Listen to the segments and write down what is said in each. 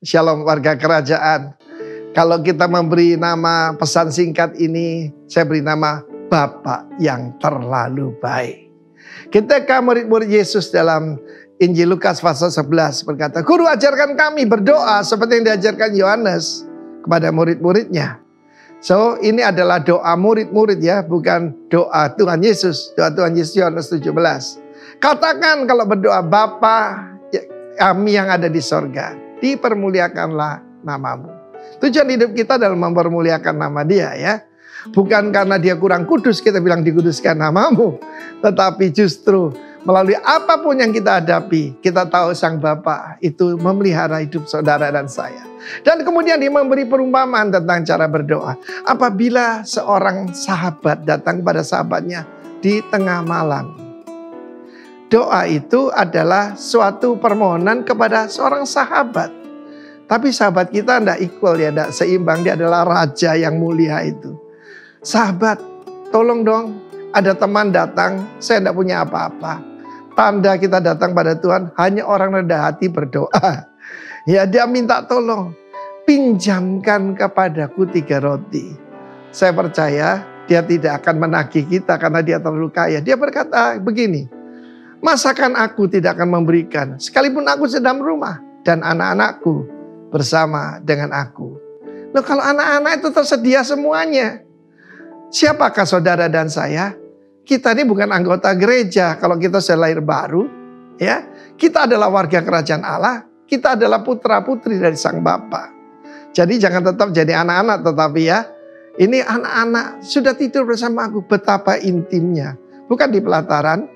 Shalom warga kerajaan. Kalau kita memberi nama pesan singkat ini, saya beri nama Bapa yang terlalu baik. Ketika murid-murid Yesus dalam Injil Lukas pasal 11 berkata, Guru ajarkan kami berdoa seperti yang diajarkan Yohanes kepada murid-muridnya. So ini adalah doa murid-murid ya, bukan doa Tuhan Yesus. Doa Tuhan Yesus Yohanes 17. Katakan kalau berdoa, Bapa kami yang ada di sorga, dipermuliakanlah namamu. Tujuan hidup kita adalah mempermuliakan nama Dia ya. Bukan karena Dia kurang kudus kita bilang dikuduskan namamu. Tetapi justru melalui apapun yang kita hadapi, kita tahu Sang Bapa itu memelihara hidup saudara dan saya. Dan kemudian Dia memberi perumpamaan tentang cara berdoa. Apabila seorang sahabat datang kepada sahabatnya di tengah malam. Doa itu adalah suatu permohonan kepada seorang sahabat. Tapi sahabat kita tidak equal ya, tidak seimbang. Dia adalah raja yang mulia itu. Sahabat, tolong dong, ada teman datang, saya tidak punya apa-apa. Tanda kita datang pada Tuhan, hanya orang rendah hati berdoa. Ya, dia minta tolong, pinjamkan kepadaku 3 roti. Saya percaya dia tidak akan menagih kita karena dia terlalu kaya. Dia berkata begini, masakan aku tidak akan memberikan, sekalipun aku sedang rumah dan anak-anakku bersama dengan aku. Loh, kalau anak-anak itu tersedia semuanya, siapakah saudara dan saya? Kita ini bukan anggota gereja. Kalau kita sudah lahir baru, ya, kita adalah warga kerajaan Allah. Kita adalah putra putri dari Sang Bapa. Jadi jangan tetap jadi anak-anak, tetapi ya, ini anak-anak sudah tidur bersama aku. Betapa intimnya, bukan di pelataran,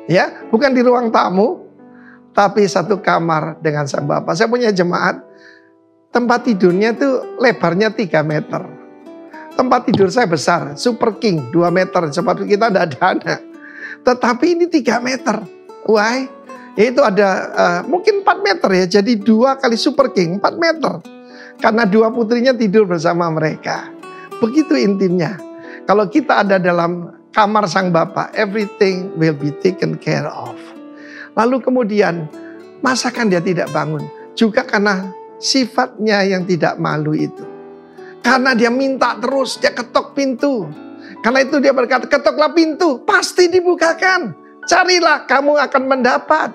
ya, bukan di ruang tamu, tapi satu kamar dengan Sang Bapa. Saya punya jemaat. Tempat tidurnya tuh lebarnya 3 meter. Tempat tidur saya besar, Super King 2 meter. Sebab kita tidak ada anak. Tetapi ini 3 meter. Why? Itu ada mungkin 4 meter ya. Jadi 2 kali Super King 4 meter. Karena 2 putrinya tidur bersama mereka. Begitu intimnya. Kalau kita ada dalam kamar Sang Bapa, everything will be taken care of. Lalu kemudian, masakan dia tidak bangun? Juga karena sifatnya yang tidak malu itu. Karena dia minta terus, dia ketok pintu. Karena itu dia berkata, ketoklah pintu, pasti dibukakan. Carilah, kamu akan mendapat.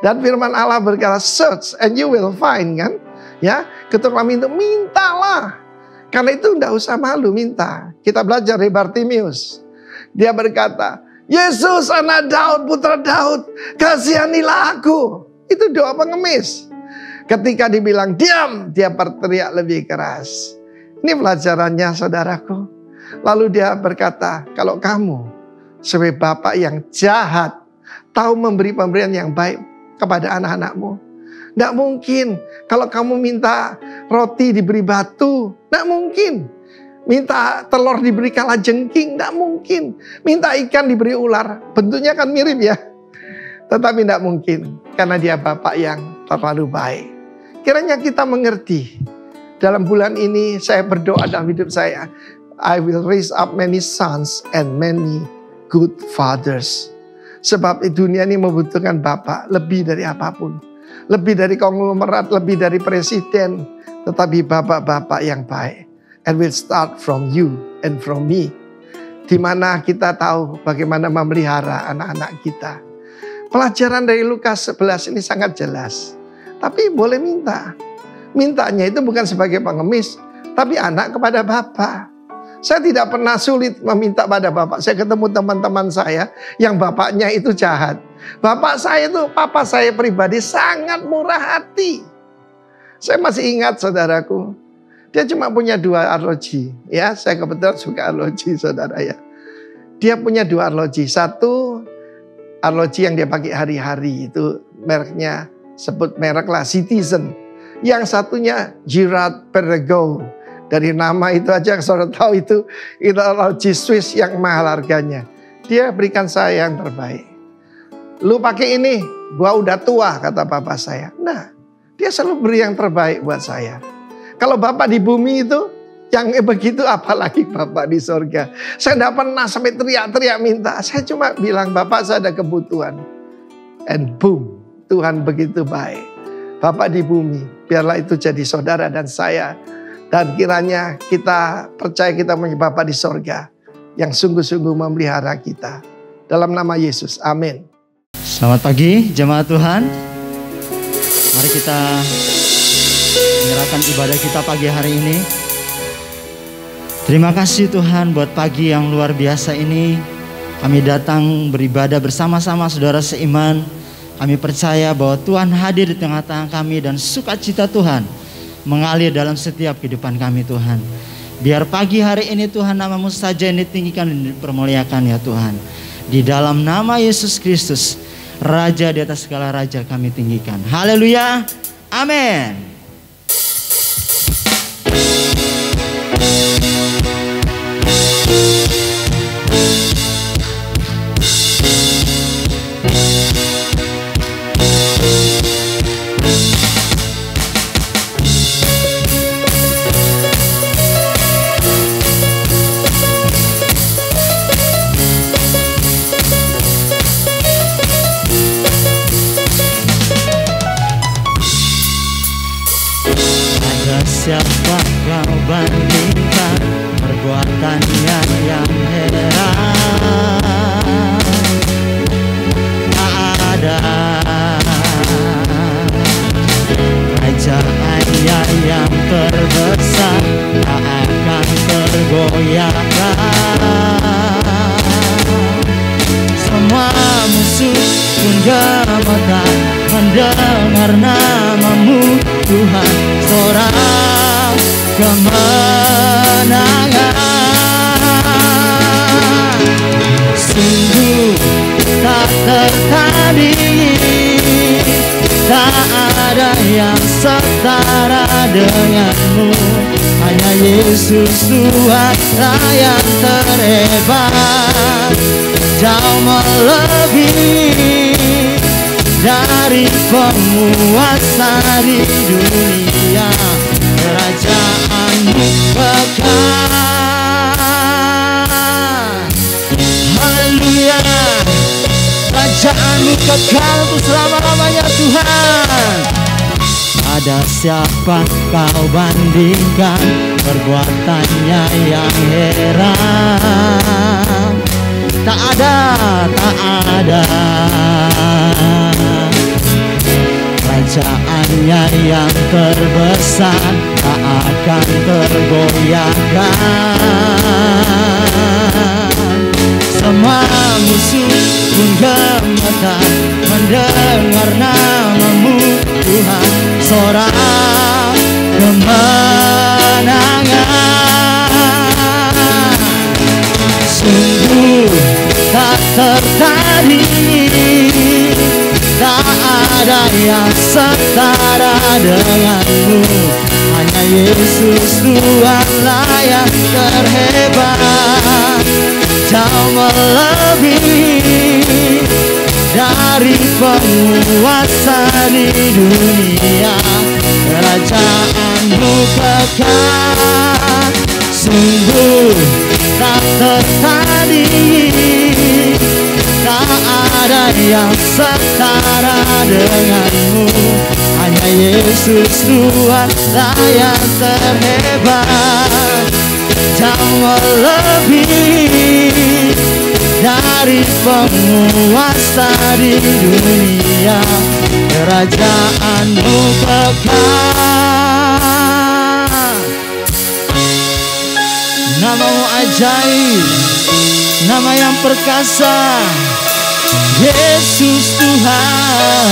Dan firman Allah berkata, search and you will find, kan? Ya, ketoklah pintu, mintalah. Karena itu tidak usah malu, minta. Kita belajar dari Bartimius. Dia berkata, Yesus anak Daud, putra Daud, kasihanilah aku. Itu doa pengemis. Ketika dibilang diam, dia berteriak lebih keras. Ini pelajarannya saudaraku. Lalu dia berkata, kalau kamu sebagai bapak yang jahat, tahu memberi pemberian yang baik kepada anak-anakmu. Tidak mungkin kalau kamu minta roti diberi batu. Tidak mungkin. Minta telur diberi kalajengking. Tidak mungkin. Minta ikan diberi ular. Bentuknya kan mirip ya. Tetapi tidak mungkin. Karena dia bapak yang terlalu baik. Kiranya kita mengerti. Dalam bulan ini saya berdoa dalam hidup saya. I will raise up many sons and many good fathers. Sebab dunia ini membutuhkan bapak lebih dari apapun. Lebih dari konglomerat, lebih dari presiden. Tetapi bapak-bapak yang baik. And will start from you and from me. Di mana kita tahu bagaimana memelihara anak-anak kita. Pelajaran dari Lukas 11 ini sangat jelas. Tapi boleh minta. Mintanya itu bukan sebagai pengemis, tapi anak kepada Bapa. Saya tidak pernah sulit meminta pada Bapak. Saya ketemu teman-teman saya yang bapaknya itu jahat. Bapak saya itu, papa saya pribadi sangat murah hati. Saya masih ingat saudaraku. Dia cuma punya 2 arloji. Ya, saya kebetulan suka arloji saudara ya. Dia punya 2 arloji. Satu arloji yang dia pakai hari-hari itu mereknya, sebut merek lah, Citizen. Yang satunya Girard Perregaux. Dari nama itu aja saudara tahu itu arloji Swiss yang mahal harganya. Dia berikan saya yang terbaik. Lu pakai ini, gua udah tua kata papa saya. Nah, dia selalu beri yang terbaik buat saya. Kalau Bapak di bumi itu yang begitu, apalagi Bapak di sorga. Saya tidak pernah sampai teriak-teriak minta. Saya cuma bilang, Bapak saya ada kebutuhan. And boom, Tuhan begitu baik. Bapa di bumi, biarlah itu jadi saudara dan saya. Dan kiranya kita percaya kita punya Bapa di sorga yang sungguh-sungguh memelihara kita. Dalam nama Yesus, amin. Selamat pagi jemaat Tuhan. Mari kita menyerahkan ibadah kita pagi hari ini. Terima kasih Tuhan buat pagi yang luar biasa ini. Kami datang beribadah bersama-sama saudara seiman. Kami percaya bahwa Tuhan hadir di tengah-tengah kami dan sukacita Tuhan mengalir dalam setiap kehidupan kami Tuhan. Biar pagi hari ini Tuhan namamu saja yang ditinggikan dan dipermuliakan ya Tuhan. Di dalam nama Yesus Kristus, Raja di atas segala raja kami tinggikan. Haleluya, amin. Siapa kau bandingkan perbuatannya yang heran? Tak ada kerajaannya yang terbesar, tak akan tergoyahkan. Semua musuh pun gemetar mendengar namamu Tuhan, seorang kemenangan. Sungguh tak tertandingi, tak ada yang setara denganmu. Hanya Yesus Tuhan yang terhebat, jauh melebihi dari penguasa di dunia. Kerajaanmu kekal, haleluya. Kerajaanmu kekal untuk selama-lamanya Tuhan. Ada siapa kau bandingkan perbuatannya yang heran? Tak ada, tak ada. Kerajaannya yang terbesar, tak akan tergoyahkan. Semua musuh pun gemetar mendengar namamu Tuhan, seorang kemenangan. Sungguh tak tertandingi, tak ada yang setara denganmu. Hanya Yesus Tuhanlah yang terhebat, jauh melebihi dari penguasa di dunia. Kerajaanmu kekal, sungguh tak tertandingi, tak ada yang setara denganmu. Hanya Yesus Tuhanlah yang terhebat, jauh melebihi dari penguasa di dunia. Kerajaanmu kekal. Namamu ajaib, nama yang perkasa, Yesus Tuhan.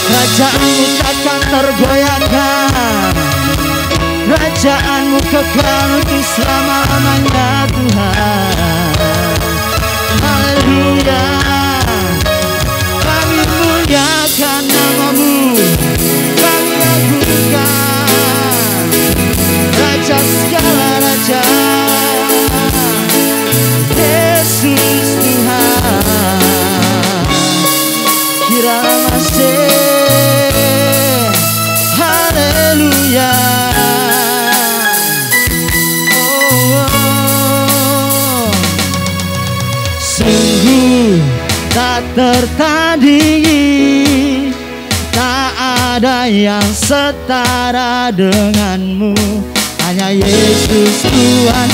Kerajaanmu takkan tergoyahkan, kerajaanmu kekal untuk selama-lamanya Tuhan. Haleluya, kami muliakan namamu, kami agungkan Raja segala raja, Yesus Tuhan. Kira masih, haleluya. Sungguh tak tertandingi, tak ada yang setara denganmu. Hanya Yesus Tuhan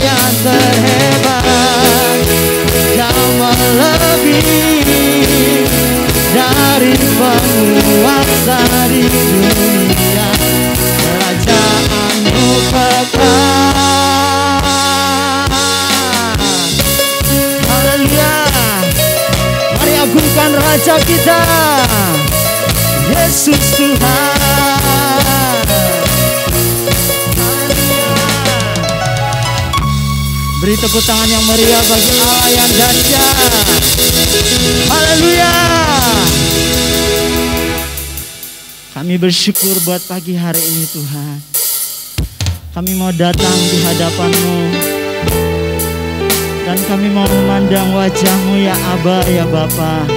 yang terhebat, yang melebihi dari penguasa di dunia. Kerajaan-Mu kekal. Haleluya. Mari agungkan Raja kita, Yesus Tuhan. Beri tepuk tangan yang meriah bagi Allah yang dahsyat. Haleluya. Kami bersyukur buat pagi hari ini Tuhan. Kami mau datang di hadapan-Mu, dan kami mau memandang wajah-Mu ya Aba, ya Bapa.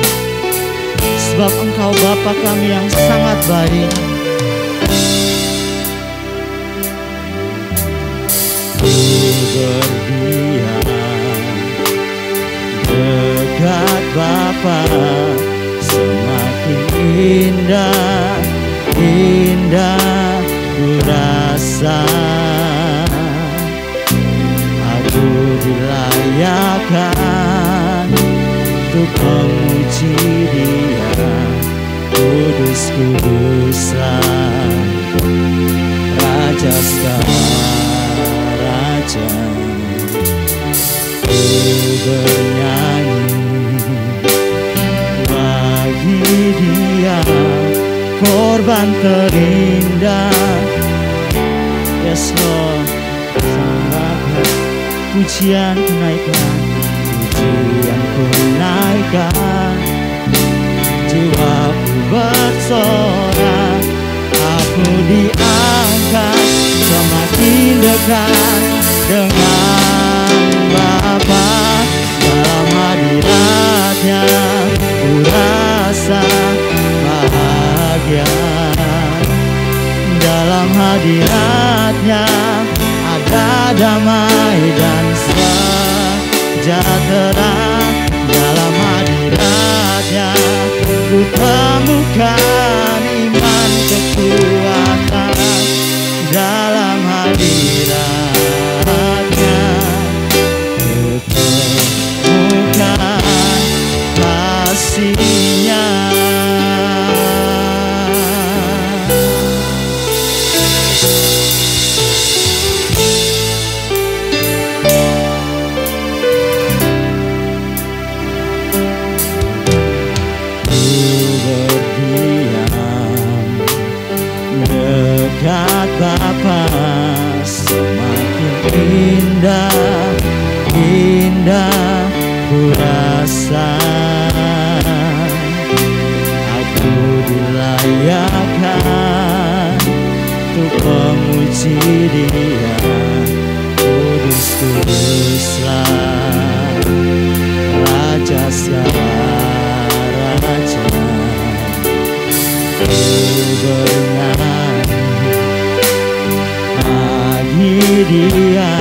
Sebab Engkau Bapa kami yang sangat baik. Berdiam dekat Bapa, semakin indah, indah ku rasa. Aku dilayakkan untuk memuji Dia. Kudus, kuduslah Raja segala raja. Ku bernyanyi bagi Dia, korban terindah. Yes Lord, sembahkan, pujian ku naikkan, pujian ku naikkan. Jiwaku bersorak, aku diangkat, semakin dekat dengan Bapa. Dalam hadirat-Nya ku rasa bahagia. Dalam hadirat-Nya ada damai dan sejahtera. Dalam hadirat-Nya ku temukan iman kekuatan. Dalam hadirat-Nya ku temukan kasih-Nya. Dekat Bapa, semakin indah, indah ku rasa. Aku dilayakkan untuk memuji Dia. Kudus, kuduslah Raja segala raja. Ku bernyanyi bagi Dia,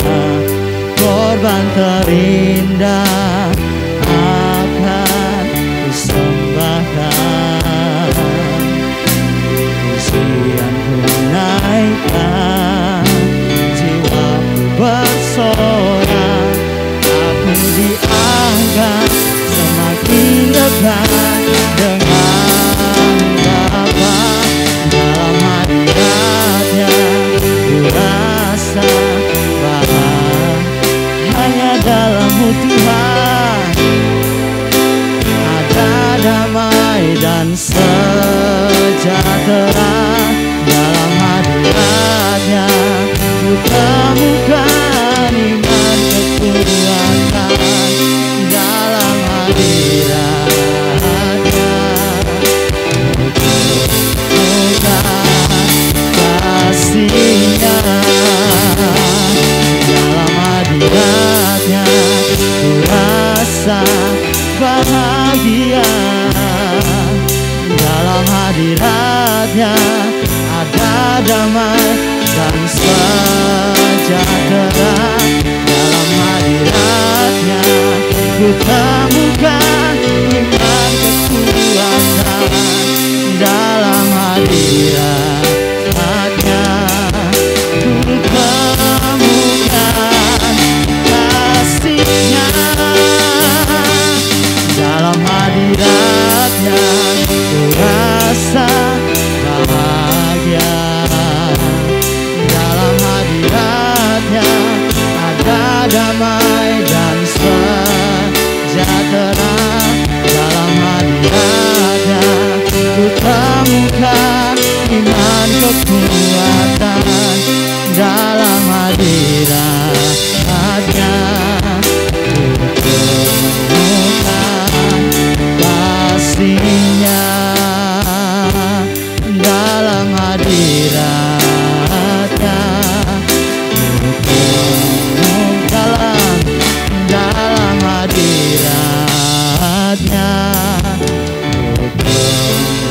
korban terindah akan ku sembahkan. Pujian ku naikkan, jiwaku bersorak, aku diangkat, semakin dekat dengan Bapa. Dalam hadirat-Nya ku rasa bahagia. Hanya dalam-Mu Tuhan ada damai dan sejahtera. Dalam hadirat-Nya ku temukan iman kekuatan. Dalam hadirat-Nya ku temukan kasih-Nya. Dalam hadirat-Nya ku rasa bahagia. Dalam hadirat-Nya ada damai dan sejahtera. Dalam hadirat-Nya ku temukan iman kekuatan dalam hadirat-Nya. Menemukan kasih-Nya dalam hadirat-Nya. Dalam hadirat-Nya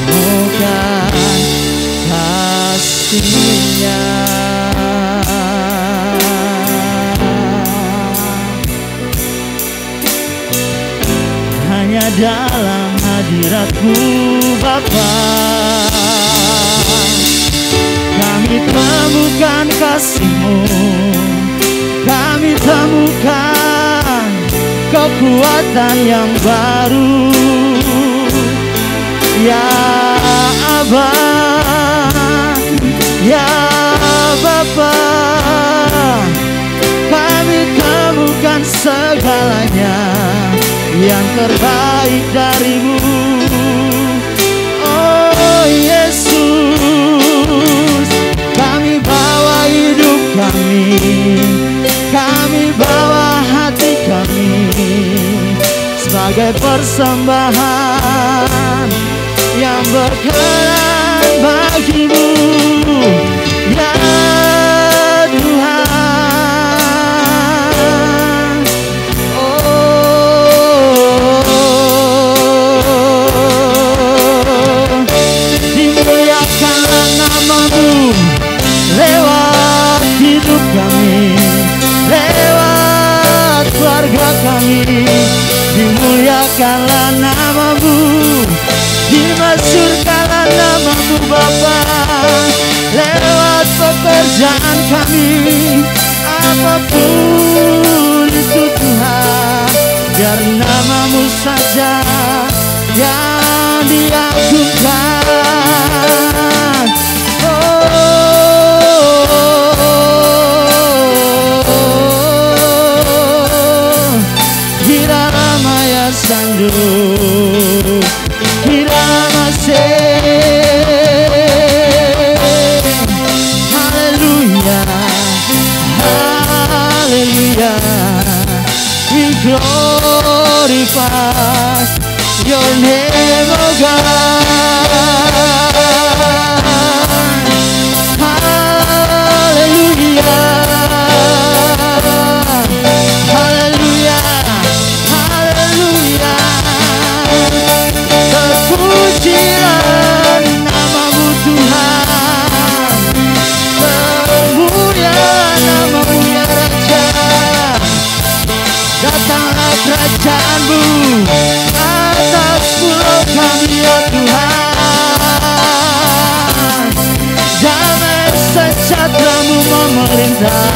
menemukan kasih-Nya. Hanya dalam hadirat-Mu Bapa, kami temukan kasih-Mu, kami temukan kekuatan yang baru. Ya Aba, ya Bapa, kami temukan segalanya yang terbaik dari-Mu. Oh Yesus, kami bawa hidup kami bawa hati kami sebagai persembahan yang berkenan bagi-Mu, ya Tuhan. Oh, dimuliakanlah nama-Mu lewat hidup kami, lewat keluarga kami. Dimuliakanlah nama-Mu, dimasyurkanlah nama-Mu Bapa, lewat pekerjaan kami. Apapun itu Tuhan, biar nama-Mu saja yang diagungkan. Hiramaya Sandu, Hiramase, Haleluya, Haleluya. We glorify Your name, oh God. Haleluya, Haleluya, Haleluya. Terpujilah nama-Mu Tuhan, termulia nama-Mu ya Raja. Datanglah kerajaan-Mu atas pulau kami ya Tuhan. Damai sejahtera-Mu memerintah,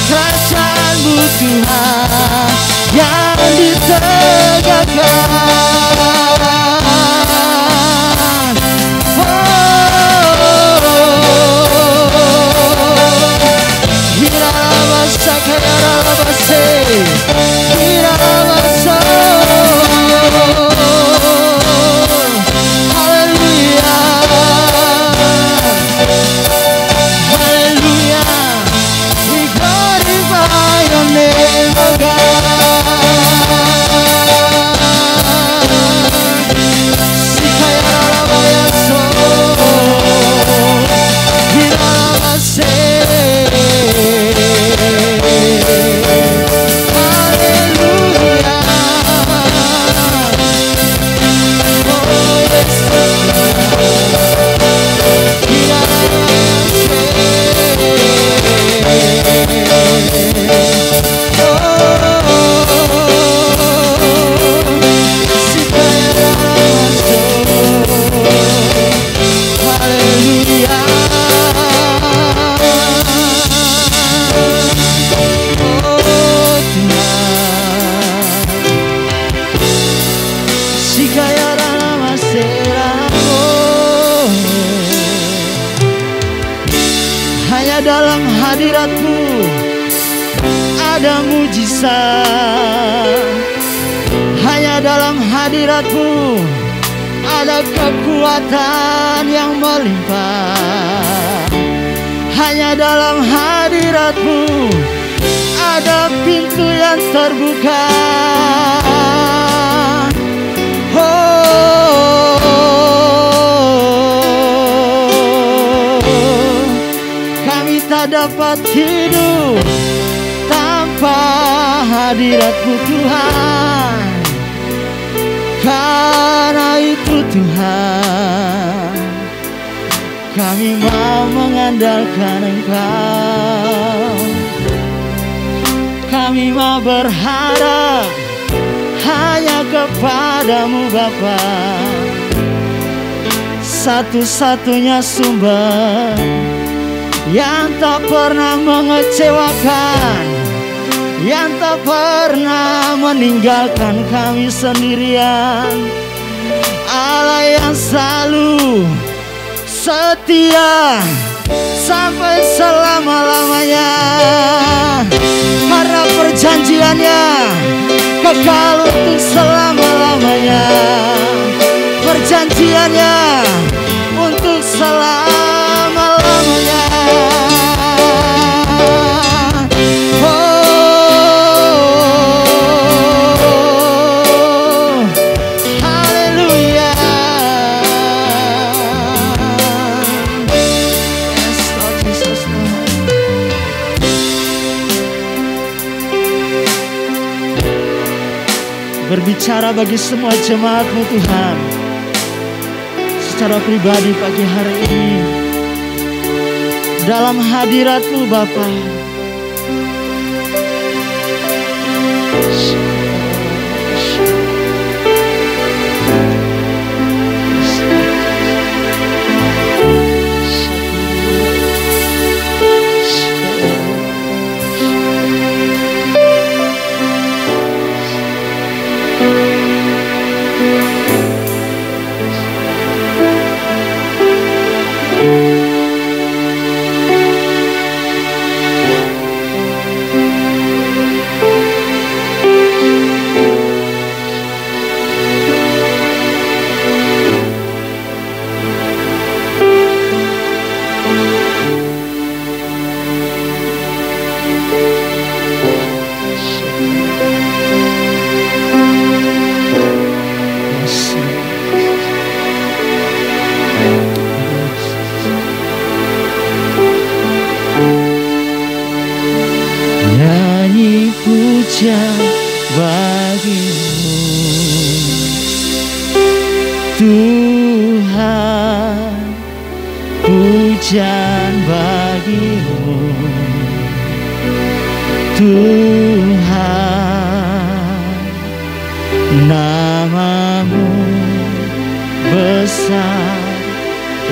kerajaan-Mu Tuhan yang ditegakkan. Hirabasa kayarabase, hirabasa. Haleluya, haleluya. We glorify Your name, oh God. Sikayarabayaso, hirabase. Hanya dalam hadirat-Mu ada mujizat. Hanya dalam hadirat-Mu ada kekuatan yang melimpah. Hanya dalam hadirat-Mu ada pintu yang terbuka. Kami tak dapat hidup tanpa hadirat-Mu Tuhan. Karena itu Tuhan, kami mau mengandalkan Engkau. Kami mau berharap hanya kepada-Mu Bapa, satu-satunya sumber yang tak pernah mengecewakan, yang tak pernah meninggalkan kami sendirian. Allah yang selalu setia sampai selama-lamanya, karena perjanjiannya kekal untuk selama-lamanya. Perjanjiannya untuk selama-lamanya. Berbicara bagi semua jemaat-Mu Tuhan, secara pribadi pagi hari ini, dalam hadirat-Mu Bapa. Bagi-Mu Tuhan, pujian bagi-Mu Tuhan. Nama-Mu besar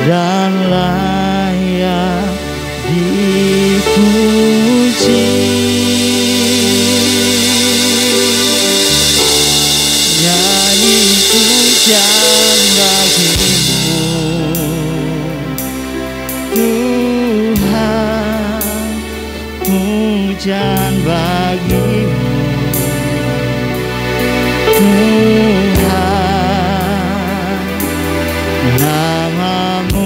dan layak dipuji. Pujian bagi-Mu Tuhan, pujian bagi-Mu Tuhan. Nama-Mu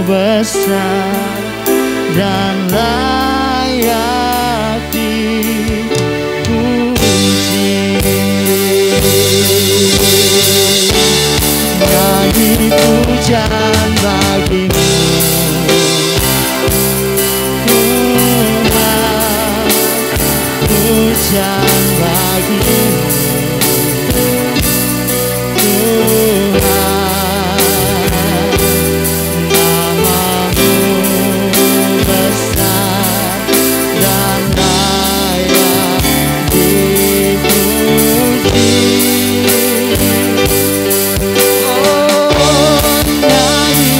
besar dan layak dipuji. Nyanyi pujian bagi-Mu Tuhan, pujian bagi-Mu Tuhan. Nama-Mu besar dan layak dipuji. Oh, nyanyi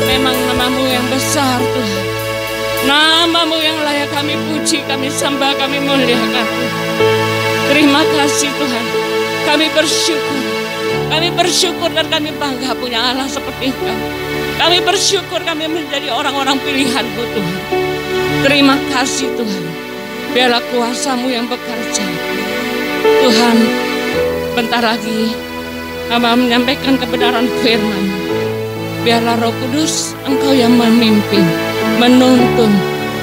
Memang nama-Mu yang besar Tuhan. Nama-Mu yang layak kami puji, kami sembah, kami muliakan. Terima kasih Tuhan. Kami bersyukur. Kami bersyukur dan kami bangga punya Allah seperti Engkau. Kami bersyukur kami menjadi orang-orang pilihan-Mu Tuhan. Terima kasih Tuhan. Biarlah kuasa-Mu yang bekerja. Tuhan, bentar lagi hamba menyampaikan kebenaran firman. Biarlah Roh Kudus Engkau yang memimpin, menuntun,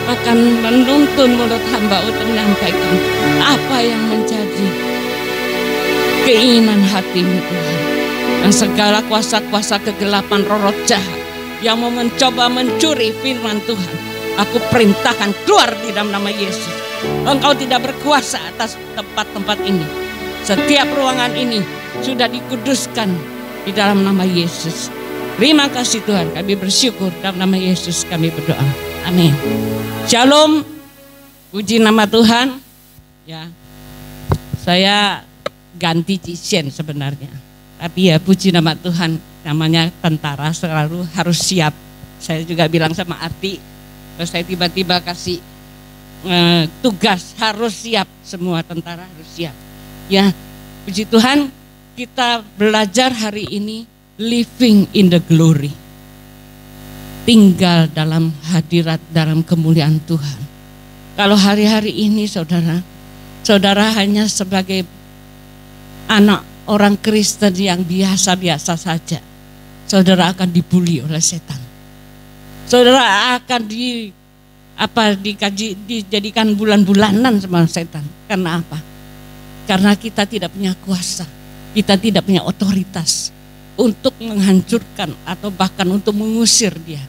akan menuntun mulut hamba untuk menyampaikan apa yang menjadi keinginan hati-Mu Tuhan. Dan segala kuasa-kuasa kegelapan roh jahat yang mau mencoba mencuri firman Tuhan, aku perintahkan keluar di dalam nama Yesus. Engkau tidak berkuasa atas tempat-tempat ini. Setiap ruangan ini sudah dikuduskan di dalam nama Yesus. Terima kasih Tuhan, kami bersyukur dalam nama Yesus kami berdoa. Amin. Shalom. Puji nama Tuhan. Ya, saya ganti Cicien sebenarnya. Tapi ya puji nama Tuhan, namanya tentara selalu harus siap. Saya juga bilang sama Arti, kalau saya tiba-tiba kasih tugas harus siap, semua tentara harus siap. Ya, puji Tuhan, kita belajar hari ini living in the glory. Tinggal dalam hadirat, dalam kemuliaan Tuhan. Kalau hari-hari ini saudara hanya sebagai anak orang Kristen yang biasa-biasa saja, saudara akan dibully oleh setan. Saudara akan dijadikan bulan-bulanan sama setan. Karena apa? Karena kita tidak punya kuasa, kita tidak punya otoritas untuk menghancurkan atau bahkan untuk mengusir dia.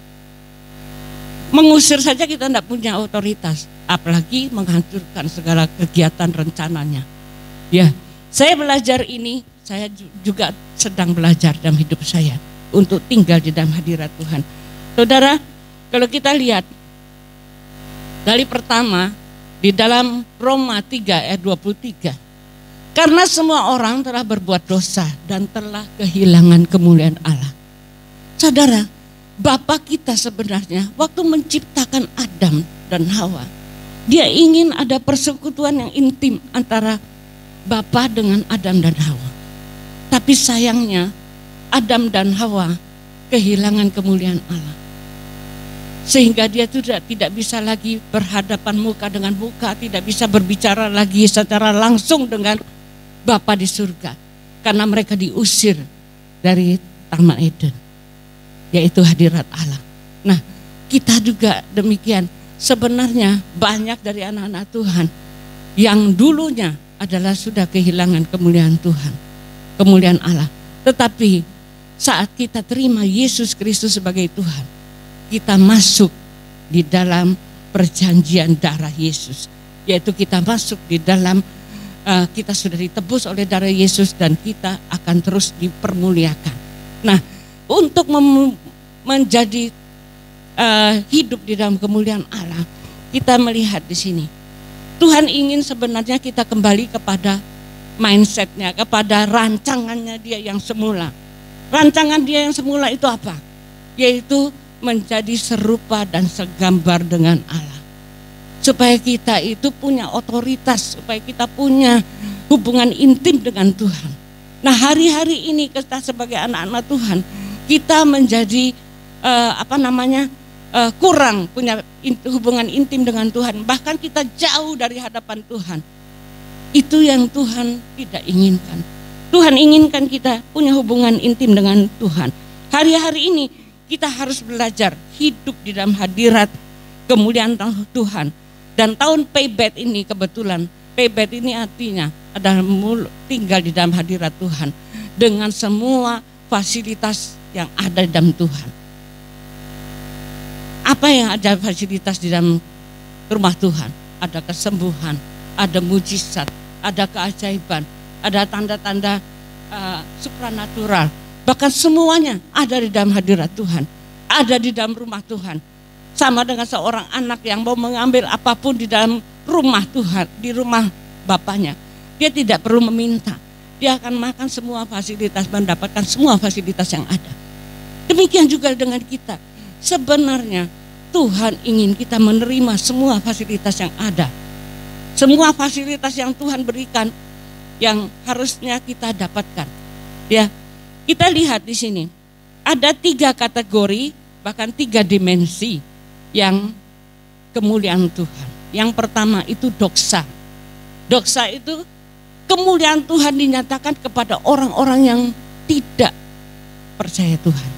Mengusir saja kita tidak punya otoritas, apalagi menghancurkan segala kegiatan rencananya. Ya, saya belajar ini, saya juga sedang belajar dalam hidup saya untuk tinggal di dalam hadirat Tuhan. Saudara, kalau kita lihat dari pertama di dalam Roma 3 ayat 23. Karena semua orang telah berbuat dosa dan telah kehilangan kemuliaan Allah. Saudara, Bapa kita sebenarnya waktu menciptakan Adam dan Hawa, Dia ingin ada persekutuan yang intim antara Bapa dengan Adam dan Hawa. Tapi sayangnya Adam dan Hawa kehilangan kemuliaan Allah. Sehingga dia tidak bisa lagi berhadapan muka dengan muka, tidak bisa berbicara lagi secara langsung dengan Bapa di surga. Karena mereka diusir dari Taman Eden, yaitu hadirat Allah. Nah, kita juga demikian. Sebenarnya banyak dari anak-anak Tuhan yang dulunya adalah sudah kehilangan kemuliaan Tuhan, kemuliaan Allah. Tetapi saat kita terima Yesus Kristus sebagai Tuhan, kita masuk di dalam perjanjian darah Yesus. Yaitu kita masuk di dalam, kita sudah ditebus oleh darah Yesus dan kita akan terus dipermuliakan. Nah, untuk menjadi hidup di dalam kemuliaan Allah, kita melihat di sini. Tuhan ingin sebenarnya kita kembali kepada mindsetnya, kepada rancangannya Dia yang semula. Rancangan Dia yang semula itu apa? Yaitu menjadi serupa dan segambar dengan Allah. supaya kita itu punya otoritas, supaya kita punya hubungan intim dengan Tuhan. Nah, hari-hari ini kita sebagai anak-anak Tuhan, kita menjadi kurang punya hubungan intim dengan Tuhan. Bahkan kita jauh dari hadapan Tuhan. Itu yang Tuhan tidak inginkan. Tuhan inginkan kita punya hubungan intim dengan Tuhan. Hari-hari ini kita harus belajar hidup di dalam hadirat kemuliaan Tuhan. Dan tahun Payback ini kebetulan, Payback ini artinya adalah tinggal di dalam hadirat Tuhan dengan semua fasilitas yang ada di dalam Tuhan. Apa yang ada fasilitas di dalam rumah Tuhan? Ada kesembuhan, ada mujizat, ada keajaiban, ada tanda-tanda supranatural. Bahkan semuanya ada di dalam hadirat Tuhan, ada di dalam rumah Tuhan. Sama dengan seorang anak yang mau mengambil apapun di dalam rumah Tuhan, di rumah bapaknya. Dia tidak perlu meminta, dia akan makan semua fasilitas, mendapatkan semua fasilitas yang ada. Demikian juga dengan kita. Sebenarnya Tuhan ingin kita menerima semua fasilitas yang ada. Semua fasilitas yang Tuhan berikan yang harusnya kita dapatkan. Ya, kita lihat di sini ada 3 kategori, bahkan 3 dimensi yang kemuliaan Tuhan. Yang pertama itu doksa. Doksa itu kemuliaan Tuhan dinyatakan kepada orang-orang yang tidak percaya Tuhan.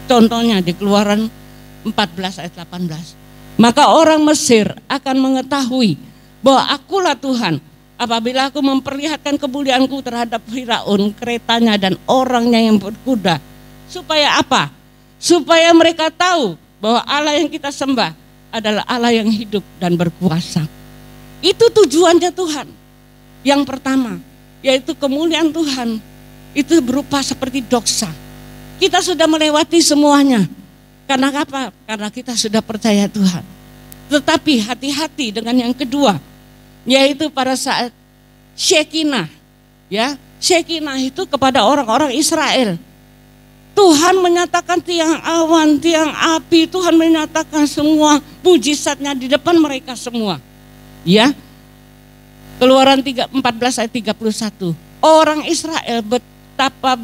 Contohnya di Keluaran 14 ayat 18. Maka orang Mesir akan mengetahui bahwa akulah Tuhan apabila aku memperlihatkan kemuliaanku terhadap Firaun, keretanya dan orangnya yang berkuda. Supaya apa? Supaya mereka tahu bahwa Allah yang kita sembah adalah Allah yang hidup dan berkuasa. Itu tujuannya Tuhan. Yang pertama, yaitu kemuliaan Tuhan itu berupa seperti doksa. Kita sudah melewati semuanya. Karena apa? Karena kita sudah percaya Tuhan. Tetapi hati-hati dengan yang kedua, yaitu pada saat Shekinah. Ya, Shekinah itu kepada orang-orang Israel. Tuhan menyatakan tiang awan, tiang api, Tuhan menyatakan semua mujizatnya di depan mereka semua. Ya. Keluaran 14 ayat 31. Orang Israel betapa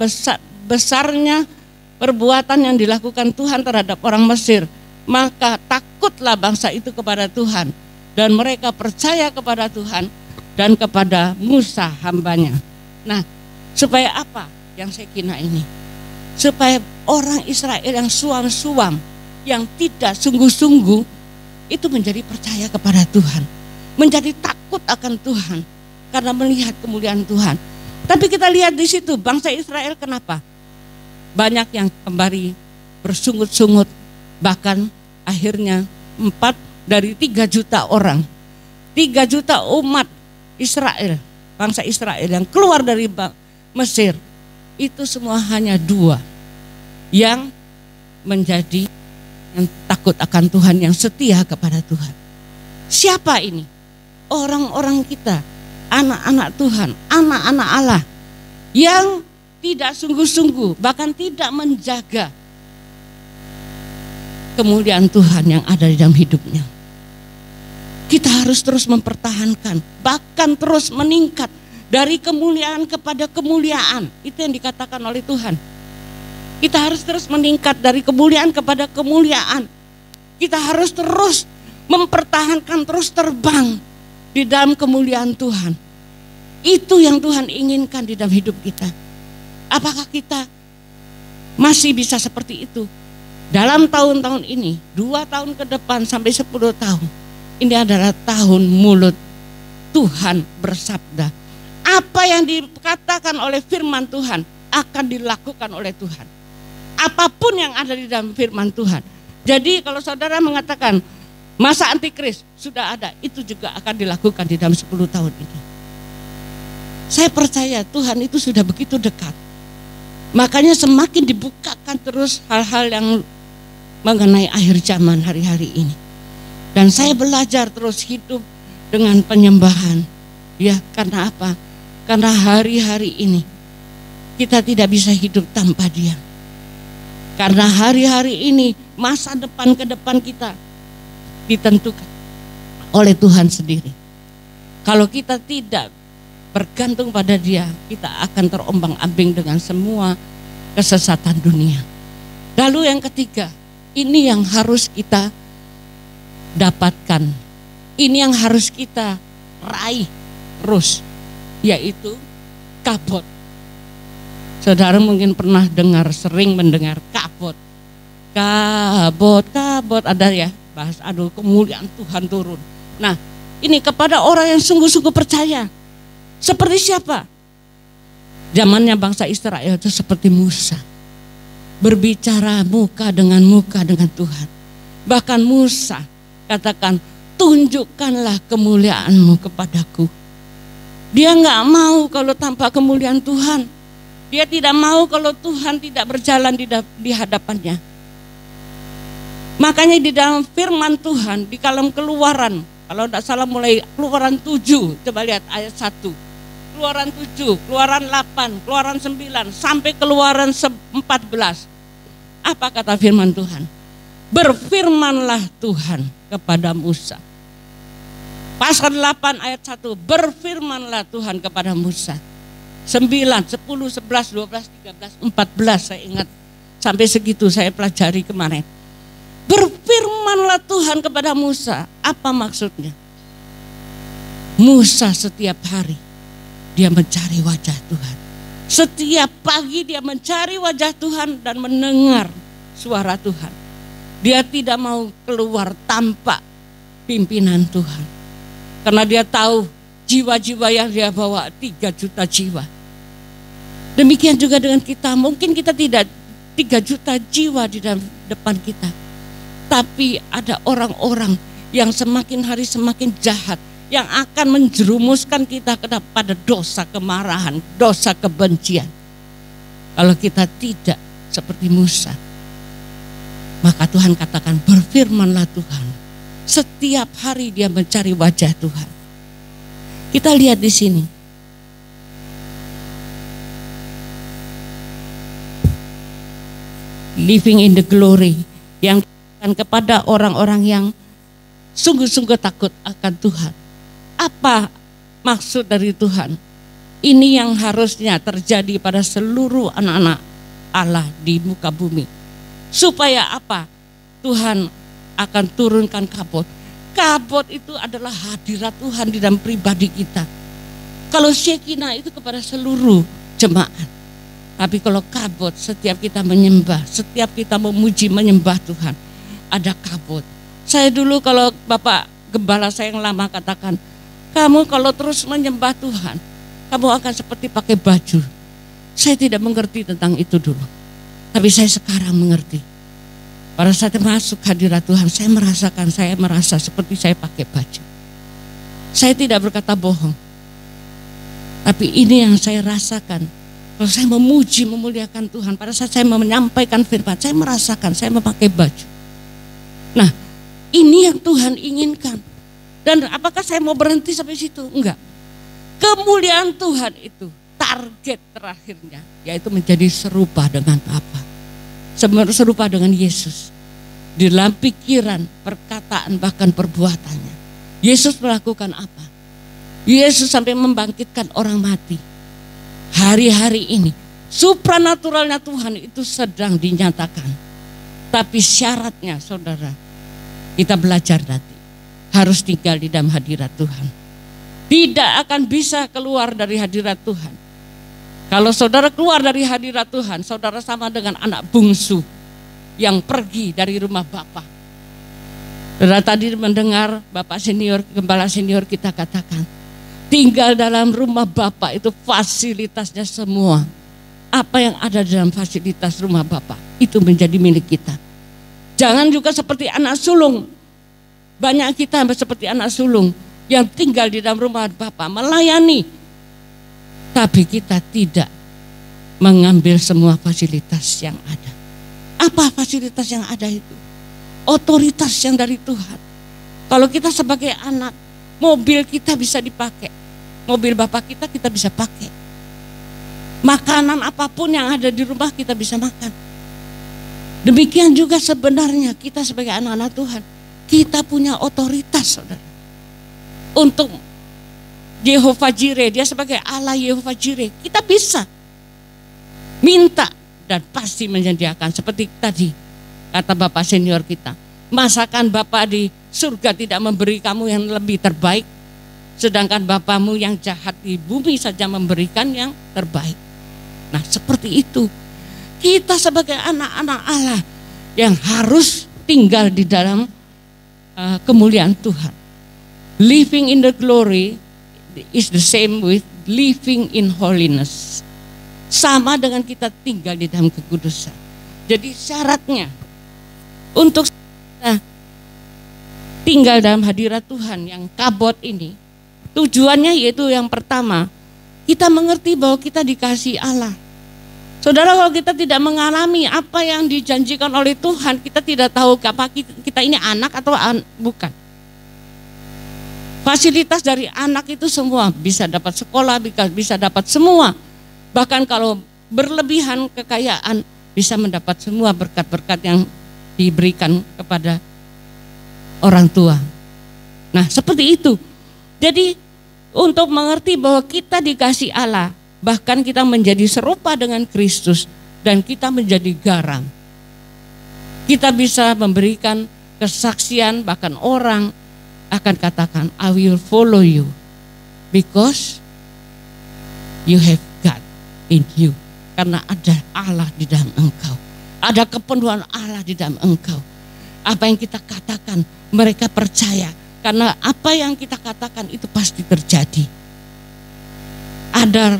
besarnya perbuatan yang dilakukan Tuhan terhadap orang Mesir. Maka takutlah bangsa itu kepada Tuhan. Dan mereka percaya kepada Tuhan dan kepada Musa hambanya. Nah, supaya apa yang Shekinah ini? Supaya orang Israel yang suam-suam, yang tidak sungguh-sungguh, itu menjadi percaya kepada Tuhan. Menjadi takut akan Tuhan karena melihat kemuliaan Tuhan. Tapi kita lihat di situ bangsa Israel kenapa? Banyak yang kembali bersungut-sungut, bahkan akhirnya 4 dari 3 juta orang, 3 juta umat Israel, bangsa Israel yang keluar dari Mesir, itu semua hanya 2 yang menjadi yang takut akan Tuhan, yang setia kepada Tuhan. Siapa ini? Orang-orang kita, anak-anak Tuhan, anak-anak Allah yang tidak sungguh-sungguh, bahkan tidak menjaga kemuliaan Tuhan yang ada di dalam hidupnya. Kita harus terus mempertahankan, bahkan terus meningkat dari kemuliaan kepada kemuliaan. Itu yang dikatakan oleh Tuhan. Kita harus terus meningkat dari kemuliaan kepada kemuliaan. Kita harus terus mempertahankan, terus terbang di dalam kemuliaan Tuhan. Itu yang Tuhan inginkan di dalam hidup kita. Apakah kita masih bisa seperti itu? Dalam tahun-tahun ini, 2 tahun ke depan sampai 10 tahun. Ini adalah tahun mulut Tuhan bersabda. Apa yang dikatakan oleh firman Tuhan akan dilakukan oleh Tuhan. Apapun yang ada di dalam firman Tuhan. Jadi kalau saudara mengatakan masa antikris sudah ada, itu juga akan dilakukan di dalam 10 tahun ini. Saya percaya Tuhan itu sudah begitu dekat. Makanya semakin dibukakan terus hal-hal yang mengenai akhir zaman hari-hari ini. Dan saya belajar terus hidup dengan penyembahan. Ya, karena apa? Karena hari-hari ini kita tidak bisa hidup tanpa Dia. Karena hari-hari ini masa depan ke depan kita ditentukan oleh Tuhan sendiri. Kalau kita tidak bergantung pada Dia, kita akan terombang-ambing dengan semua kesesatan dunia. Lalu yang ketiga, ini yang harus kita dapatkan, ini yang harus kita raih terus, yaitu kabot. Saudara mungkin pernah sering mendengar kabot. Kabot, ada ya, bahas aduh kemuliaan Tuhan turun. Nah, ini kepada orang yang sungguh-sungguh percaya. Seperti siapa? Zamannya bangsa Israel itu seperti Musa. Berbicara muka dengan Tuhan. Bahkan Musa katakan, tunjukkanlah kemuliaan-Mu kepadaku. Dia nggak mau kalau tanpa kemuliaan Tuhan. Dia tidak mau kalau Tuhan tidak berjalan di hadapannya. Makanya di dalam firman Tuhan, di dalam Keluaran, kalau tidak salah mulai Keluaran 7, coba lihat ayat 1. Keluaran 7, Keluaran 8, Keluaran 9, sampai Keluaran 14. Apa kata firman Tuhan? Berfirmanlah Tuhan kepada Musa. Pasal 8 ayat 1, berfirmanlah Tuhan kepada Musa. 9, 10, 11, 12, 13, 14 saya ingat. Sampai segitu saya pelajari kemarin. Berfirmanlah Tuhan kepada Musa. Apa maksudnya? Musa setiap hari dia mencari wajah Tuhan. Setiap pagi dia mencari wajah Tuhan dan mendengar suara Tuhan. Dia tidak mau keluar tanpa pimpinan Tuhan. Karena dia tahu jiwa-jiwa yang dia bawa 3 juta jiwa. Demikian juga dengan kita. Mungkin kita tidak 3 juta jiwa di dalam depan kita. Tapi ada orang-orang yang semakin hari semakin jahat. Yang akan menjerumuskan kita kepada dosa kemarahan, dosa kebencian. Kalau kita tidak seperti Musa, maka Tuhan katakan berfirmanlah Tuhan. Setiap hari dia mencari wajah Tuhan. Kita lihat di sini. Living in the glory, yang kepada orang-orang yang sungguh-sungguh takut akan Tuhan. Apa maksud dari Tuhan? Ini yang harusnya terjadi pada seluruh anak-anak Allah di muka bumi. Supaya apa? Tuhan akan turunkan kabot. Kabot itu adalah hadirat Tuhan di dalam pribadi kita. Kalau Shekinah itu kepada seluruh jemaat. Tapi kalau kabot, setiap kita menyembah, setiap kita memuji menyembah Tuhan, ada kabot. Saya dulu kalau Bapak Gembala saya yang lama katakan, kamu kalau terus menyembah Tuhan, kamu akan seperti pakai baju. Saya tidak mengerti tentang itu dulu. Tapi saya sekarang mengerti. Pada saat masuk hadirat Tuhan, saya merasa seperti saya pakai baju. Saya tidak berkata bohong. Tapi ini yang saya rasakan. Kalau saya memuji, memuliakan Tuhan, pada saat saya menyampaikan firman, saya merasakan saya memakai baju. Nah, ini yang Tuhan inginkan. Dan apakah saya mau berhenti sampai situ? Enggak. Kemuliaan Tuhan itu target terakhirnya, yaitu menjadi serupa dengan Bapa. Serupa dengan Yesus. Di dalam pikiran, perkataan, bahkan perbuatannya. Yesus melakukan apa? Yesus sampai membangkitkan orang mati. Hari-hari ini, supranaturalnya Tuhan itu sedang dinyatakan. Tapi syaratnya, saudara, kita belajar nanti. Harus tinggal di dalam hadirat Tuhan. Tidak akan bisa keluar dari hadirat Tuhan. Kalau saudara keluar dari hadirat Tuhan, saudara sama dengan anak bungsu yang pergi dari rumah Bapa. Saudara tadi mendengar Bapak senior, Gembala senior kita katakan, tinggal dalam rumah Bapa itu fasilitasnya semua. Apa yang ada dalam fasilitas rumah Bapa itu menjadi milik kita. Jangan juga seperti anak sulung. Banyak kita seperti anak sulung yang tinggal di dalam rumah Bapa, melayani. Tapi kita tidak mengambil semua fasilitas yang ada. Apa fasilitas yang ada itu? Otoritas yang dari Tuhan. Kalau kita sebagai anak, mobil kita bisa dipakai. Mobil Bapak kita bisa pakai. Makanan apapun yang ada di rumah kita bisa makan. Demikian juga sebenarnya kita sebagai anak-anak Tuhan. Kita punya otoritas, saudara. untuk Yehovah Jireh, dia sebagai Allah Yehovah Jireh. Kita bisa minta dan pasti menyediakan. Seperti tadi kata Bapak senior kita, masakan Bapak di surga tidak memberi kamu yang lebih terbaik, sedangkan Bapamu yang jahat di bumi saja memberikan yang terbaik. Nah seperti itu, kita sebagai anak-anak Allah yang harus tinggal di dalam kemuliaan Tuhan. Living in the glory is the same with living in holiness. Sama dengan kita tinggal di dalam kekudusan. Jadi syaratnya untuk kita tinggal dalam hadirat Tuhan yang kabot ini, tujuannya yaitu yang pertama, kita mengerti bahwa kita dikasihi Allah. Saudara, kalau kita tidak mengalami apa yang dijanjikan oleh Tuhan, kita tidak tahu apa kita ini anak atau bukan. Fasilitas dari anak itu semua, bisa dapat sekolah, bisa dapat semua. Bahkan kalau berlebihan kekayaan, bisa mendapat semua berkat-berkat yang diberikan kepada orang tua. Nah seperti itu. Jadi untuk mengerti bahwa kita dikasih Allah, bahkan kita menjadi serupa dengan Kristus dan kita menjadi garam. Kita bisa memberikan kesaksian, bahkan orang akan katakan, I will follow you because you have God in you. Karena ada Allah di dalam engkau. Ada kepenuhan Allah di dalam engkau. Apa yang kita katakan, mereka percaya. Karena apa yang kita katakan itu pasti terjadi. Ada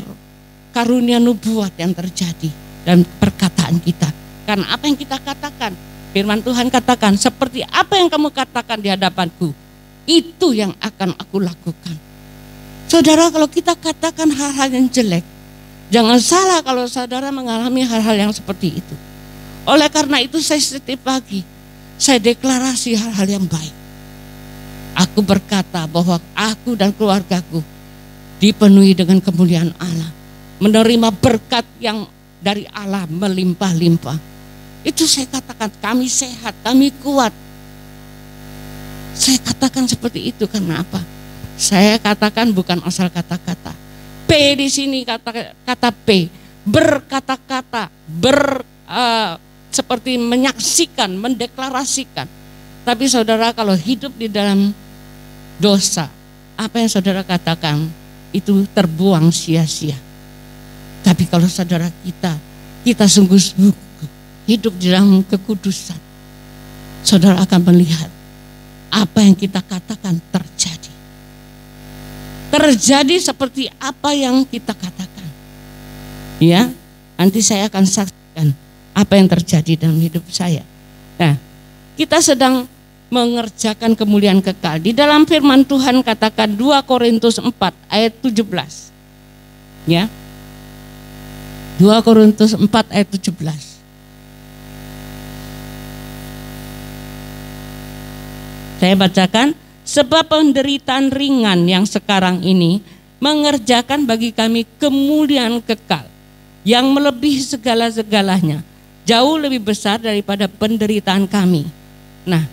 karunia nubuat yang terjadi dalam perkataan kita. Karena apa yang kita katakan, firman Tuhan katakan, seperti apa yang kamu katakan di hadapanku, itu yang akan aku lakukan. Saudara, kalau kita katakan hal-hal yang jelek, jangan salah kalau saudara mengalami hal-hal yang seperti itu. Oleh karena itu saya setiap pagi, saya deklarasi hal-hal yang baik. Aku berkata bahwa aku dan keluargaku dipenuhi dengan kemuliaan Allah. Menerima berkat yang dari Allah melimpah-limpah. Itu saya katakan, kami sehat, kami kuat. Saya katakan seperti itu karena apa? Saya katakan bukan asal kata-kata. P di sini kata P, berkata-kata, seperti menyaksikan, mendeklarasikan. Tapi saudara kalau hidup di dalam dosa, apa yang saudara katakan itu terbuang sia-sia. Tapi kalau saudara kita sungguh-sungguh hidup di dalam kekudusan, saudara akan melihat apa yang kita katakan terjadi. Terjadi seperti apa yang kita katakan. Ya, nanti saya akan saksikan apa yang terjadi dalam hidup saya. Nah, kita sedang mengerjakan kemuliaan kekal. Di dalam firman Tuhan katakan 2 Korintus 4 ayat 17. Ya. 2 Korintus 4 ayat 17. Saya bacakan, sebab penderitaan ringan yang sekarang ini mengerjakan bagi kami kemuliaan kekal yang melebihi segala-segalanya, jauh lebih besar daripada penderitaan kami. Nah,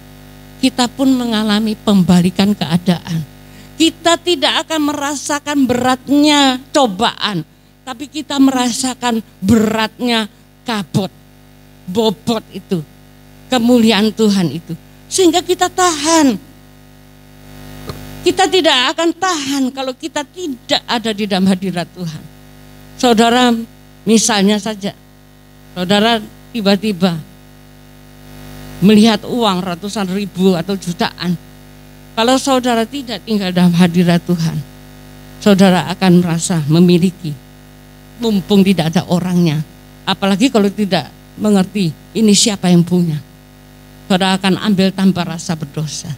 kita pun mengalami pembalikan keadaan. Kita tidak akan merasakan beratnya cobaan, tapi kita merasakan beratnya kabut, bobot itu, kemuliaan Tuhan itu. Sehingga kita tahan. Kita tidak akan tahan kalau kita tidak ada di dalam hadirat Tuhan. Saudara, misalnya saja, saudara tiba-tiba melihat uang ratusan ribu atau jutaan. Kalau saudara tidak tinggal dalam hadirat Tuhan, saudara akan merasa memiliki, mumpung tidak ada orangnya. Apalagi kalau tidak mengerti ini siapa yang punya, saudara akan ambil tanpa rasa berdosa.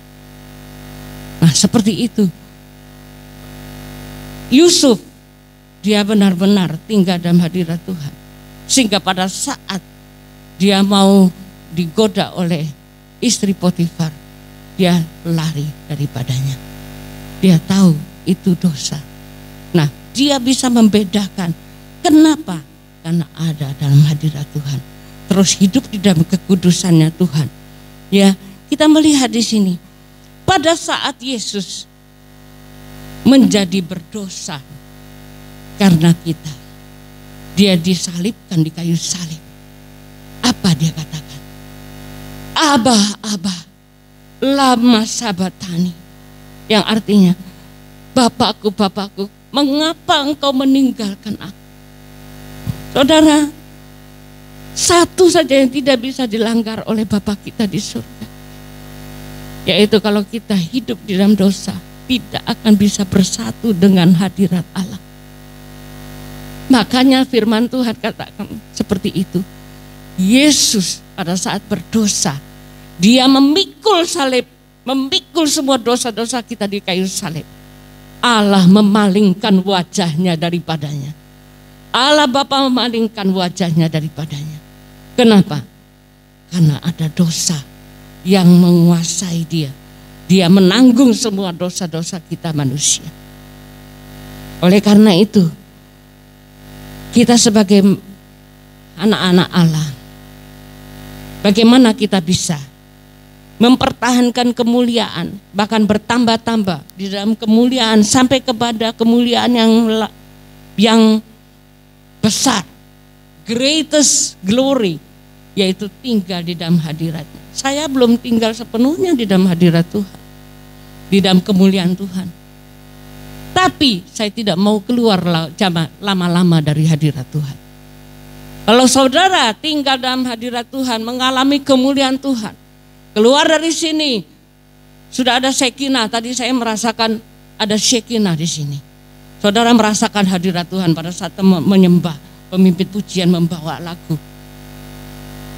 Nah seperti itu Yusuf, dia benar-benar tinggal dalam hadirat Tuhan. Sehingga pada saat dia mau digoda oleh istri Potifar, dia lari daripadanya. Dia tahu itu dosa. Nah dia bisa membedakan. Kenapa? Karena ada dalam hadirat Tuhan. Terus hidup di dalam kekudusannya Tuhan. Ya, kita melihat di sini. Pada saat Yesus menjadi berdosa karena kita. Dia disalibkan di kayu salib. Apa dia katakan? Abah, Abah, lama sabatani. Yang artinya, Bapakku, Bapakku, mengapa engkau meninggalkan aku? Saudara, satu saja yang tidak bisa dilanggar oleh Bapa kita di surga, yaitu kalau kita hidup di dalam dosa, tidak akan bisa bersatu dengan hadirat Allah. Makanya firman Tuhan katakan seperti itu. Yesus pada saat berdosa, dia memikul salib, memikul semua dosa-dosa kita di kayu salib. Allah memalingkan wajahnya daripadanya. Allah Bapa memalingkan wajahnya daripadanya. Kenapa? Karena ada dosa yang menguasai dia. Dia menanggung semua dosa-dosa kita manusia. Oleh karena itu, kita sebagai anak-anak Allah, bagaimana kita bisa mempertahankan kemuliaan, bahkan bertambah-tambah di dalam kemuliaan sampai kepada kemuliaan yang besar, greatest glory, yaitu tinggal di dalam hadiratnya. Saya belum tinggal sepenuhnya di dalam hadirat Tuhan, di dalam kemuliaan Tuhan. Tapi saya tidak mau keluar lama-lama dari hadirat Tuhan. Kalau saudara tinggal dalam hadirat Tuhan, mengalami kemuliaan Tuhan, keluar dari sini, sudah ada Shekinah. Tadi saya merasakan ada Shekinah di sini. Saudara merasakan hadirat Tuhan pada saat menyembah, pemimpin pujian membawa lagu.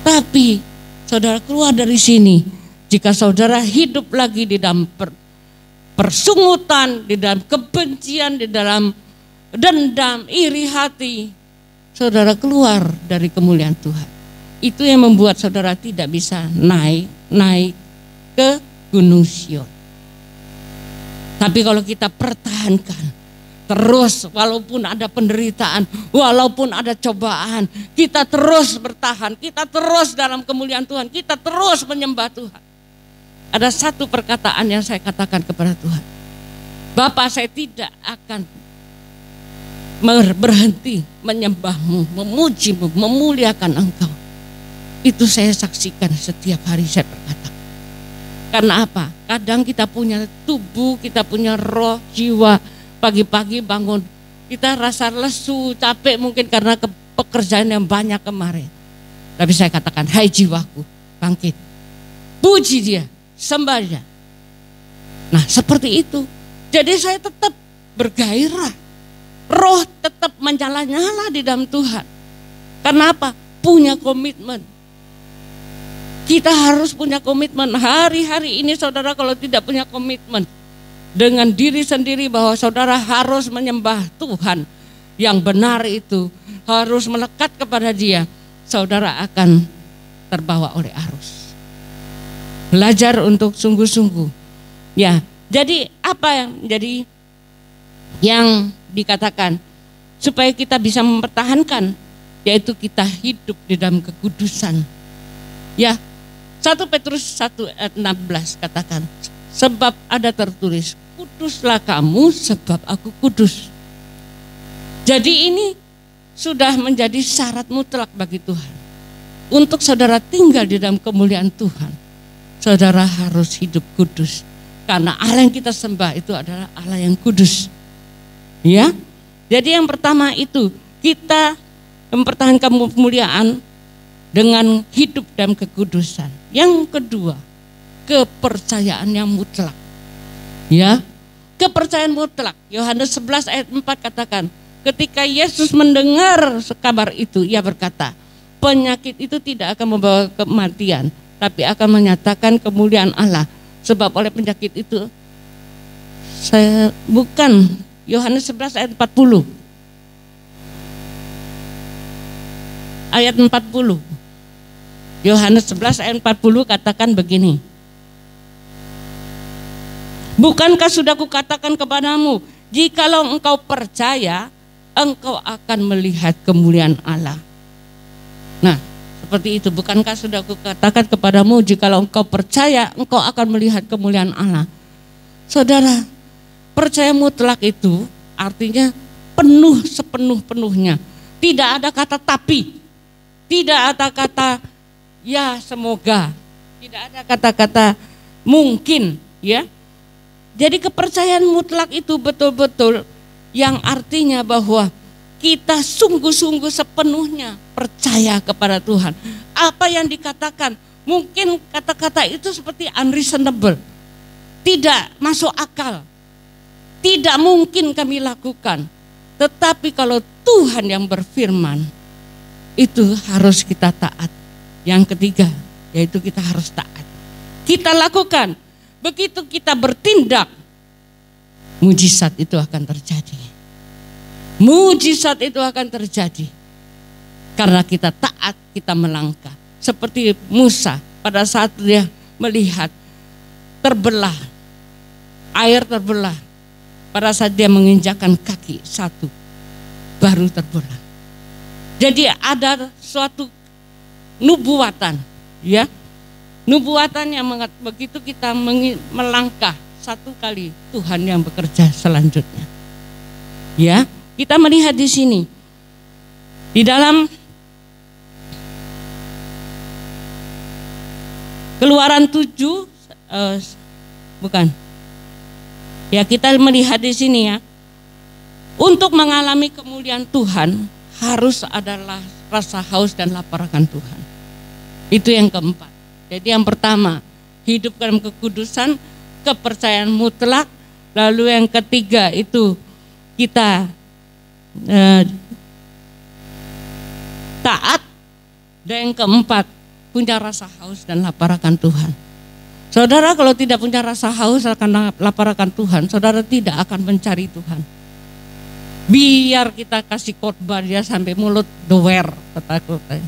Tapi saudara keluar dari sini, jika saudara hidup lagi di dalam persungutan, di dalam kebencian, di dalam dendam, iri hati, saudara keluar dari kemuliaan Tuhan. Itu yang membuat saudara tidak bisa naik ke Gunung Sion. Tapi kalau kita pertahankan terus, walaupun ada penderitaan, walaupun ada cobaan, kita terus bertahan, kita terus dalam kemuliaan Tuhan, kita terus menyembah Tuhan. Ada satu perkataan yang saya katakan kepada Tuhan, Bapa, saya tidak akan berhenti menyembahmu, memujimu, memuliakan Engkau. Itu saya saksikan setiap hari saya berkata. Karena apa? Kadang kita punya tubuh, kita punya roh, jiwa. Pagi-pagi bangun, kita rasa lesu, capek mungkin karena pekerjaan yang banyak kemarin. Tapi saya katakan, hai jiwaku, bangkit. Puji dia, sembah dia. Nah seperti itu. Jadi saya tetap bergairah. Roh tetap menyala-nyala di dalam Tuhan. Karena apa? Punya komitmen. Kita harus punya komitmen. Hari-hari ini saudara kalau tidak punya komitmen dengan diri sendiri bahwa saudara harus menyembah Tuhan yang benar itu, harus melekat kepada Dia, saudara akan terbawa oleh arus. Belajar untuk sungguh-sungguh. Ya, jadi apa yang dikatakan supaya kita bisa mempertahankan, yaitu kita hidup di dalam kekudusan. Ya, 1 Petrus 1 ayat 16 katakan, sebab ada tertulis, kuduslah kamu sebab aku kudus. Jadi ini sudah menjadi syarat mutlak bagi Tuhan. Untuk saudara tinggal di dalam kemuliaan Tuhan, saudara harus hidup kudus. Karena Allah yang kita sembah itu adalah Allah yang kudus. Ya, jadi yang pertama itu kita mempertahankan kemuliaan dengan hidup dalam kekudusan. Yang kedua, kepercayaan yang mutlak. Ya, kepercayaan mutlak. Yohanes 11 ayat 4 katakan, ketika Yesus mendengar kabar itu, ia berkata, penyakit itu tidak akan membawa kematian, tapi akan menyatakan kemuliaan Allah. Sebab oleh penyakit itu, Yohanes 11 ayat 40. Ayat 40. Yohanes 11 ayat 40 katakan begini. Bukankah sudah kukatakan kepadamu, jikalau engkau percaya, engkau akan melihat kemuliaan Allah. Nah, seperti itu. Bukankah sudah kukatakan kepadamu, jikalau engkau percaya, engkau akan melihat kemuliaan Allah. Saudara, Kepercayaan mutlak itu artinya penuh sepenuh-penuhnya. Tidak ada kata tapi, tidak ada kata ya semoga, tidak ada kata-kata mungkin, ya. Jadi kepercayaan mutlak itu betul-betul yang artinya bahwa kita sungguh-sungguh sepenuhnya percaya kepada Tuhan. Apa yang dikatakan, mungkin kata-kata itu seperti unreasonable, tidak masuk akal, tidak mungkin kami lakukan. Tetapi kalau Tuhan yang berfirman, itu harus kita taat. Yang ketiga, yaitu kita harus taat. Kita lakukan, begitu kita bertindak, mujizat itu akan terjadi. Mujizat itu akan terjadi. Karena kita taat, kita melangkah. Seperti Musa pada saat dia melihat terbelah, air terbelah. Pada saat dia menginjakkan kaki satu, baru terbelah. Jadi ada suatu nubuatan, ya, nubuatan yang begitu kita melangkah satu kali, Tuhan yang bekerja selanjutnya. Ya, kita melihat di sini di dalam Keluaran 7, bukan. Ya, kita melihat di sini ya. Untuk mengalami kemuliaan Tuhan harus adalah rasa haus dan lapar akan Tuhan. Itu yang keempat. Jadi yang pertama, hidup dalam kekudusan, kepercayaan mutlak. Lalu yang ketiga itu kita taat. Dan yang keempat, punya rasa haus dan lapar akan Tuhan. Saudara kalau tidak punya rasa haus akan lapar akan Tuhan, saudara tidak akan mencari Tuhan. Biar kita kasih khotbah dia sampai mulut doer, kata-kata.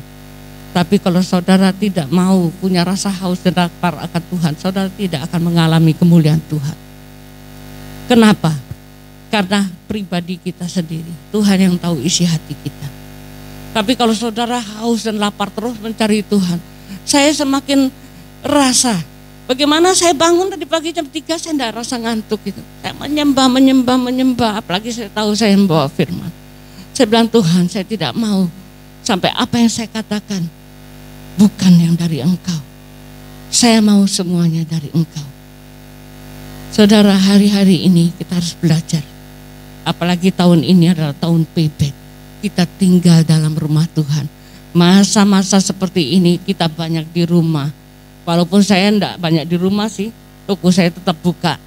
Tapi kalau saudara tidak mau punya rasa haus dan lapar akan Tuhan, saudara tidak akan mengalami kemuliaan Tuhan. Kenapa? Karena pribadi kita sendiri, Tuhan yang tahu isi hati kita. Tapi kalau saudara haus dan lapar terus mencari Tuhan, saya semakin rasa, bagaimana saya bangun tadi pagi jam 3 saya tidak rasa ngantuk gitu. Saya menyembah, apalagi saya tahu saya membawa firman. Saya bilang, Tuhan, saya tidak mau sampai apa yang saya katakan bukan yang dari Engkau. Saya mau semuanya dari Engkau. Saudara, hari-hari ini kita harus belajar. Apalagi tahun ini adalah tahun payback. Kita tinggal dalam rumah Tuhan. Masa-masa seperti ini kita banyak di rumah. Walaupun saya enggak banyak di rumah sih, toko saya tetap buka.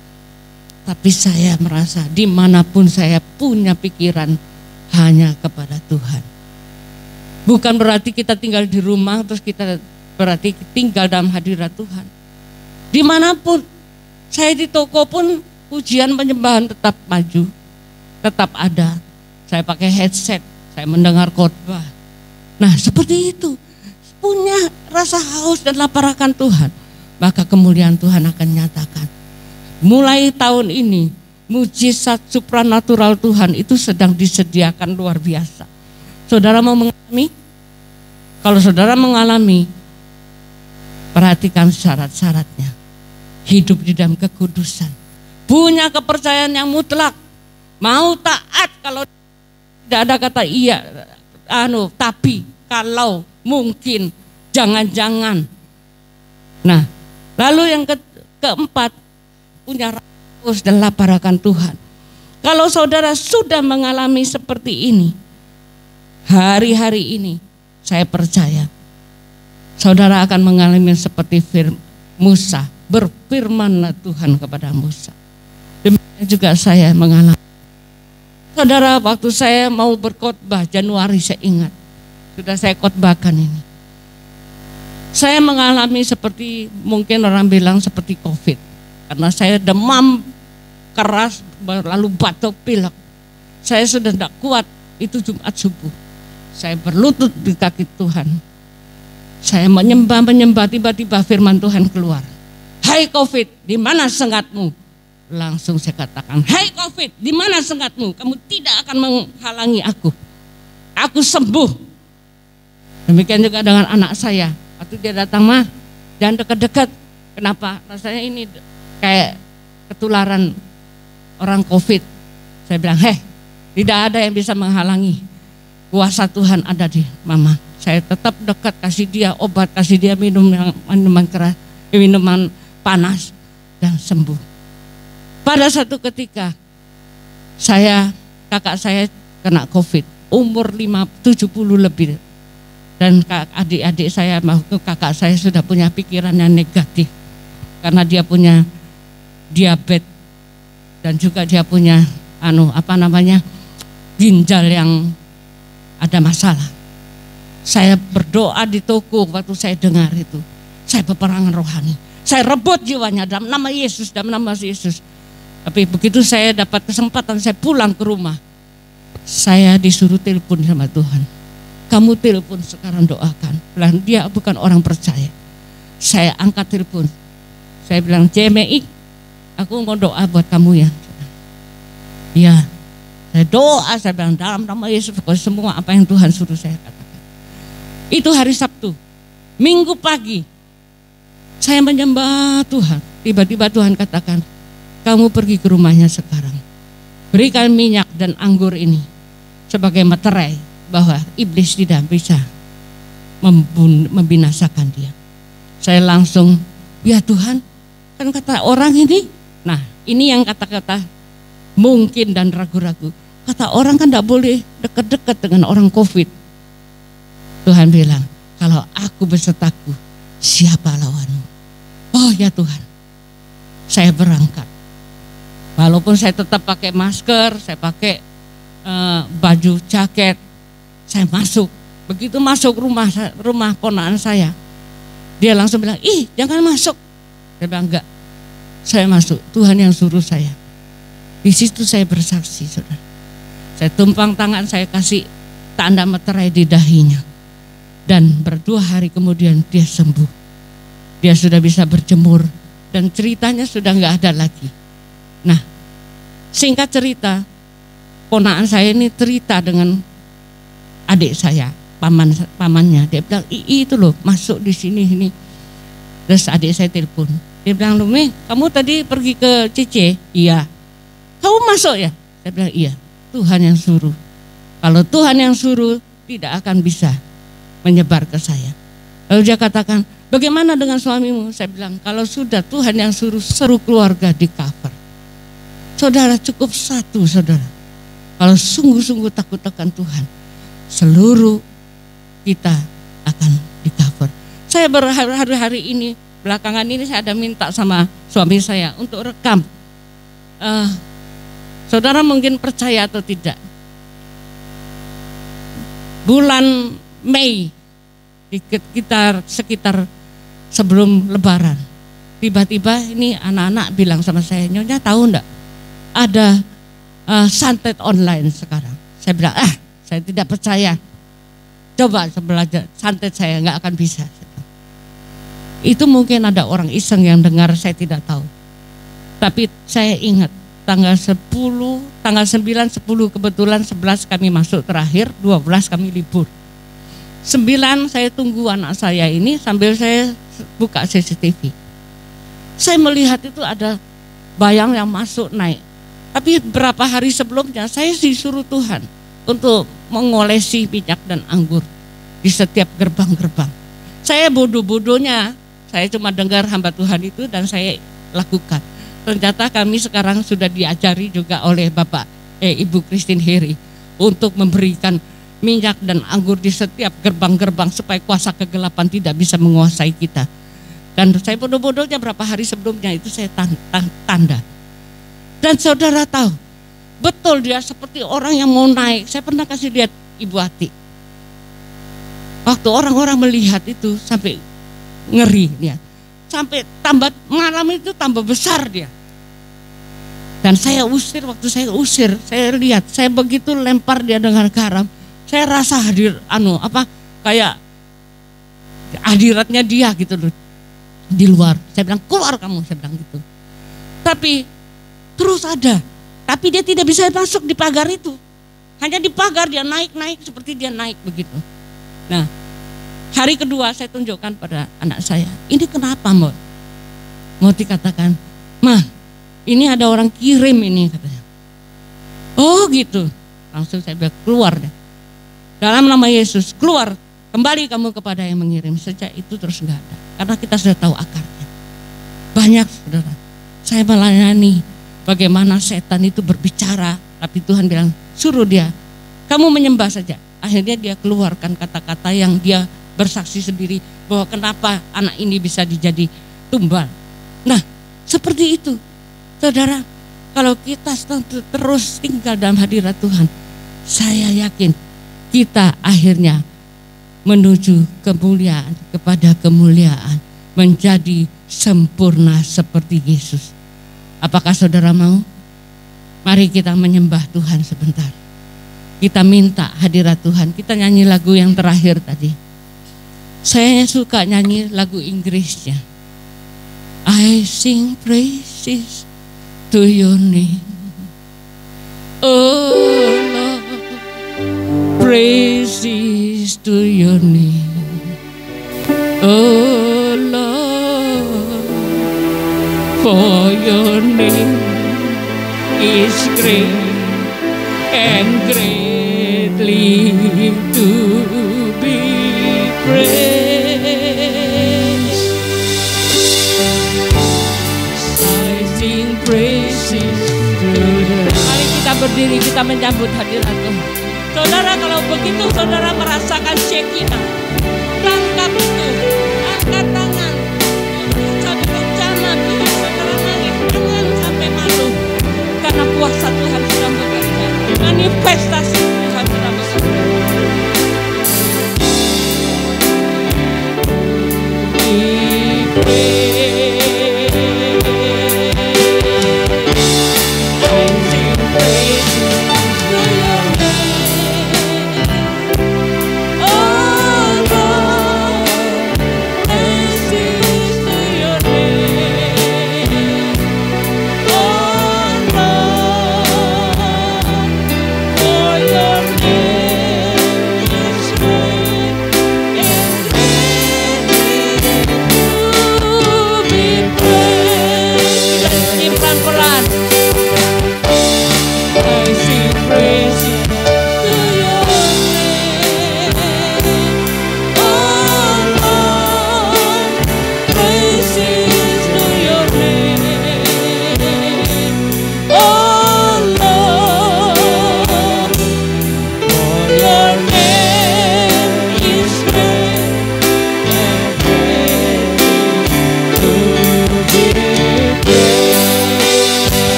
Tapi saya merasa dimanapun saya punya pikiran hanya kepada Tuhan. Bukan berarti kita tinggal di rumah terus kita berarti tinggal dalam hadirat Tuhan. Dimanapun saya di toko pun pujian penyembahan tetap maju, tetap ada. Saya pakai headset, saya mendengar khotbah. Nah seperti itu, punya rasa haus dan lapar akan Tuhan, maka kemuliaan Tuhan akan nyatakan. Mulai tahun ini, mujizat supranatural Tuhan itu sedang disediakan luar biasa. Saudara mau mengalami? Kalau saudara mengalami, perhatikan syarat-syaratnya. Hidup di dalam kekudusan, punya kepercayaan yang mutlak, mau taat kalau tidak ada kata iya, tapi, kalau, mungkin, jangan-jangan. Nah, lalu yang keempat, punya haus dan lapar akan Tuhan. Kalau saudara sudah mengalami seperti ini, hari-hari ini, saya percaya, saudara akan mengalami seperti Musa, berfirmanlah Tuhan kepada Musa. Demikian juga saya mengalami. Saudara, waktu saya mau berkhotbah Januari, saya ingat, sudah saya khotbahkan ini. Saya mengalami seperti mungkin orang bilang seperti COVID. Karena saya demam keras, lalu batuk pilek. Saya sudah tidak kuat, itu Jumat subuh. Saya berlutut di kaki Tuhan. Saya menyembah, tiba-tiba firman Tuhan keluar. Hai COVID, di mana sengatmu? Langsung saya katakan, hai COVID, di mana sengatmu? Kamu tidak akan menghalangi aku. Aku sembuh. Demikian juga dengan anak saya. Waktu dia datang, mah, jangan dekat-dekat. Kenapa? Rasanya ini kayak ketularan orang COVID. Saya bilang, tidak ada yang bisa menghalangi kuasa Tuhan ada di mama. Saya tetap dekat, kasih dia obat, kasih dia minuman keras, minuman panas, dan sembuh. Pada satu ketika kakak saya kena COVID, umur 70 lebih. Dan adik-adik saya, kakak saya sudah punya pikiran yang negatif. Karena dia punya diabetes dan juga dia punya ginjal yang ada masalah. Saya berdoa di toko waktu saya dengar itu. Saya peperangan rohani. Saya rebut jiwanya dalam nama Yesus, dalam nama Yesus. Tapi begitu saya dapat kesempatan, saya pulang ke rumah. Saya disuruh telepon sama Tuhan. Kamu telepon sekarang, doakan. Bilang, dia bukan orang percaya. Saya angkat telepon. Saya bilang, JMI, aku mau doa buat kamu ya. Iya. Saya doa, saya bilang dalam nama Yesus, semua apa yang Tuhan suruh saya katakan. Itu hari Sabtu. Minggu pagi, saya menyembah Tuhan. Tiba-tiba Tuhan katakan, kamu pergi ke rumahnya sekarang. Berikan minyak dan anggur ini sebagai materai bahwa iblis tidak bisa membinasakan dia. Saya langsung, ya Tuhan, kan kata orang ini. Nah, ini yang kata-kata mungkin dan ragu-ragu. Kata orang kan tidak boleh dekat-dekat dengan orang COVID. Tuhan bilang, kalau aku besertaku, siapa lawanmu? Oh ya Tuhan, saya berangkat. Walaupun saya tetap pakai masker, saya pakai baju jaket, saya masuk. Begitu masuk rumah ponakan saya, dia langsung bilang, ih jangan masuk. Saya bilang enggak, saya masuk, Tuhan yang suruh saya. Di situ saya bersaksi, saudara. Saya tumpang tangan, saya kasih tanda materai di dahinya. Dan 2 hari kemudian dia sembuh. Dia sudah bisa berjemur dan ceritanya sudah enggak ada lagi. Nah, singkat cerita, ponakan saya ini cerita dengan adik saya, pamannya. Dia bilang, itu loh masuk di sini ini. Terus adik saya telepon. Dia bilang, Lumi, kamu tadi pergi ke Cice? Iya. Kamu masuk ya? Saya bilang, iya. Tuhan yang suruh. Kalau Tuhan yang suruh, tidak akan bisa menyebar ke saya. Lalu dia katakan, bagaimana dengan suamimu? Saya bilang, kalau sudah Tuhan yang suruh, seluruh keluarga di cover. Saudara, cukup satu, saudara. Kalau sungguh-sungguh takut akan Tuhan, seluruh kita akan di cover. Saya berhari-hari ini, belakangan ini saya ada minta sama suami saya untuk rekam. Saudara mungkin percaya atau tidak, bulan Mei, sekitar sebelum Lebaran, tiba-tiba ini anak-anak bilang sama saya, Nyonya tahu enggak ada santet online sekarang? Saya bilang, saya tidak percaya. Coba belajar santet, saya enggak akan bisa. Itu mungkin ada orang iseng yang dengar, saya tidak tahu. Tapi saya ingat tanggal 9, 10 kebetulan 11 kami masuk terakhir, 12 kami libur. 9 saya tunggu anak saya ini sambil saya buka CCTV. Saya melihat itu ada bayang yang masuk naik. Tapi berapa hari sebelumnya saya disuruh Tuhan untuk mengolesi minyak dan anggur di setiap gerbang-gerbang. Saya bodoh-bodohnya, saya cuma dengar hamba Tuhan itu dan saya lakukan. Ternyata kami sekarang sudah diajari juga oleh Ibu Christine Heri untuk memberikan minyak dan anggur di setiap gerbang-gerbang supaya kuasa kegelapan tidak bisa menguasai kita. Dan saya bodoh-bodohnya berapa hari sebelumnya itu saya tanda. Dan saudara tahu, betul dia seperti orang yang mau naik. Saya pernah kasih lihat Ibu Ati. Waktu orang-orang melihat itu sampai ngeri dia. Sampai tambah malam itu tambah besar dia. Dan saya usir, waktu saya usir, saya lihat, saya begitu lempar dia dengan garam. Saya rasa kayak hadiratnya dia gitu loh di luar. Saya bilang, keluar kamu, saya bilang gitu. Tapi terus ada, tapi dia tidak bisa masuk di pagar itu. Hanya di pagar dia naik-naik seperti dia naik begitu. Nah, hari kedua saya tunjukkan pada anak saya, ini kenapa Mau dikatakan, Ma, ini ada orang kirim ini katanya. Oh gitu, langsung saya bilang keluar deh. Dalam nama Yesus, keluar, kembali kamu kepada yang mengirim. Sejak itu terus nggak ada, karena kita sudah tahu akarnya. Banyak saudara, saya melayani bagaimana setan itu berbicara, tapi Tuhan bilang suruh dia, kamu menyembah saja. Akhirnya dia keluarkan kata-kata yang dia bersaksi sendiri bahwa kenapa anak ini bisa dijadi tumbal. Nah, seperti itu, saudara. Kalau kita terus tinggal dalam hadirat Tuhan, saya yakin kita akhirnya menuju kemuliaan kepada kemuliaan, menjadi sempurna seperti Yesus. Apakah saudara mau? Mari kita menyembah Tuhan sebentar. Kita minta hadirat Tuhan. Kita nyanyi lagu yang terakhir tadi. Saya suka nyanyi lagu Inggrisnya. I sing praises to your name, oh Lord, praises to your name, oh Lord, for your name is great and greatly to be praised. Mari kita berdiri, kita menyambut hadirat Tuhan. Saudara, kalau begitu saudara merasakan Shekinah, tangkap itu, angkat tangan, satu bencana, biar saudara nangis, jangan sampai malu, karena kuasa Tuhan sedang bekerja, manifestasi Tuhan sedang bekerja. Oh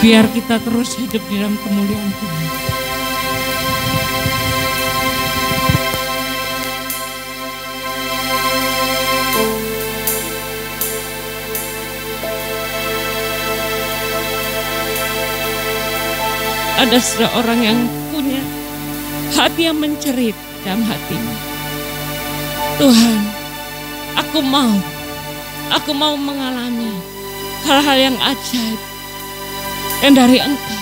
Biar kita terus hidup di dalam kemuliaan Tuhan. Ada seorang yang punya hati yang mencerit dalam hatinya. Tuhan, aku mau mengalami hal-hal yang ajaib yang dari Engkau.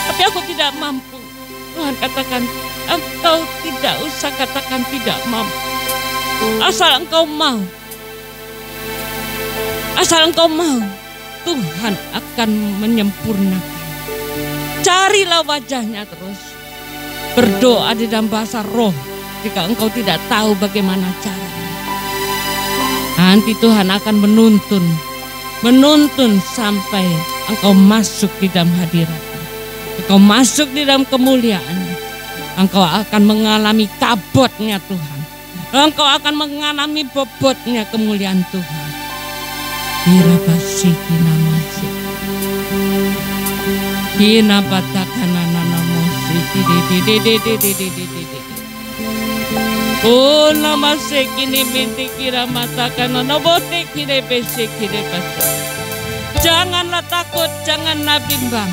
Tapi aku tidak mampu. Tuhan katakan, Engkau tidak usah katakan tidak mampu. Asal Engkau mau. Asal Engkau mau, Tuhan akan menyempurnakan. Carilah wajahnya terus. Berdoa di dalam bahasa roh jika engkau tidak tahu bagaimana caranya. Nanti Tuhan akan menuntun sampai engkau masuk di dalam hadirat-Nya. Engkau masuk di dalam kemuliaan. Engkau akan mengalami kabotnya Tuhan. Engkau akan mengalami bobotnya kemuliaan Tuhan. Dirabasiki namasi. Hina batakana namosi de. Oh namase kini binti kira matakana nabote kire bese kire basa. Janganlah takut, janganlah bimbang.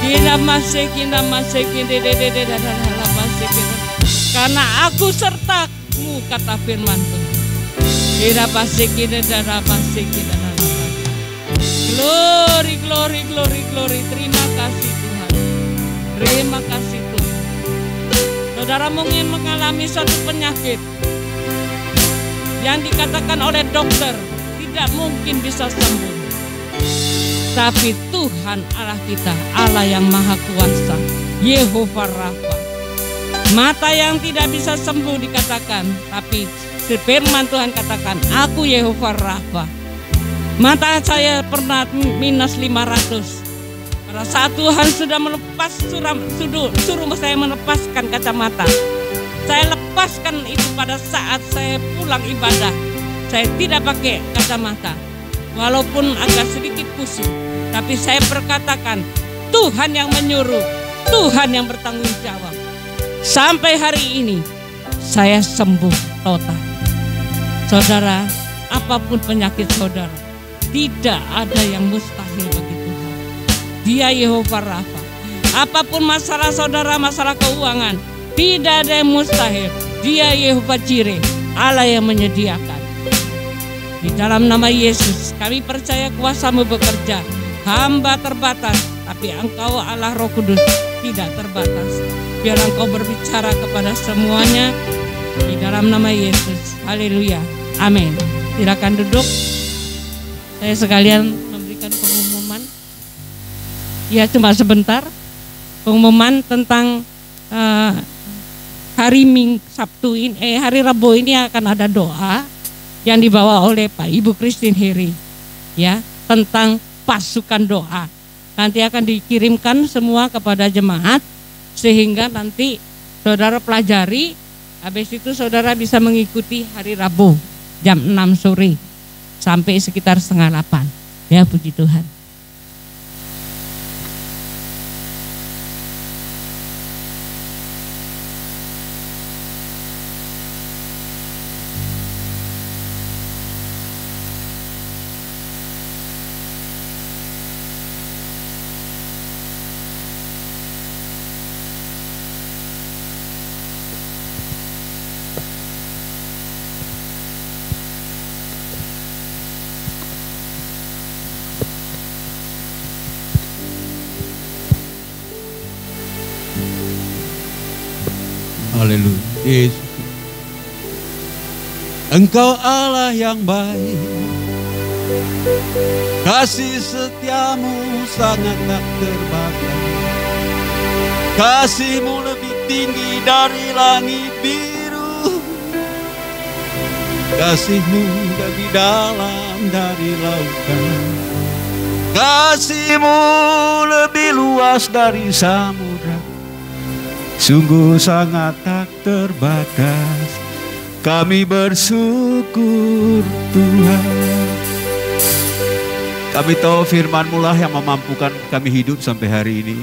Hina mase kina de. Karena aku sertamu, kata firman Tuhan. Hina base kine dara base kine. Glory, glory, glory, glory. Terima kasih Tuhan. Terima kasih Tuhan. Saudara mungkin mengalami satu penyakit yang dikatakan oleh dokter tidak mungkin bisa sembuh. Tapi Tuhan Allah kita, Allah yang maha kuasa, Yehova Rafa. Mata yang tidak bisa sembuh dikatakan, tapi firman Tuhan katakan, aku Yehova Rafa. Mata saya pernah minus 500. Pada saat Tuhan sudah melepas suruh saya melepaskan kacamata. Saya lepaskan itu pada saat saya pulang ibadah. Saya tidak pakai kacamata. Walaupun agak sedikit pusing. Tapi saya berkatakan, Tuhan yang menyuruh. Tuhan yang bertanggung jawab. Sampai hari ini saya sembuh total. Saudara, apapun penyakit saudara, tidak ada yang mustahil bagi Tuhan. Dia Yehova Rafa. Apapun masalah saudara, masalah keuangan, tidak ada yang mustahil. Dia Yehova Jireh, Allah yang menyediakan. Di dalam nama Yesus, kami percaya kuasa-Mu bekerja. Hamba terbatas, tapi Engkau Allah Roh Kudus tidak terbatas. Biar Engkau berbicara kepada semuanya. Di dalam nama Yesus. Haleluya. Amin. Silakan duduk. Saya sekalian memberikan pengumuman. Ya cuma sebentar. Pengumuman tentang hari Sabtu ini, hari Rabu ini akan ada doa yang dibawa oleh Pak Ibu Christine Heri. Ya, tentang pasukan doa. Nanti akan dikirimkan semua kepada jemaat sehingga nanti saudara pelajari. Habis itu saudara bisa mengikuti hari Rabu jam 6 sore. Sampai sekitar 7:30. Ya, puji Tuhan. Haleluya. Yesus, Engkau Allah yang baik, kasih setiamu sangat tak terbatas. Kasih-Mu lebih tinggi dari langit biru, kasih-Mu lebih dalam dari lautan, kasih-Mu lebih luas dari samudra. Sungguh sangat tak terbatas. Kami bersyukur Tuhan. Kami tahu firman-Mu lah yang memampukan kami hidup sampai hari ini.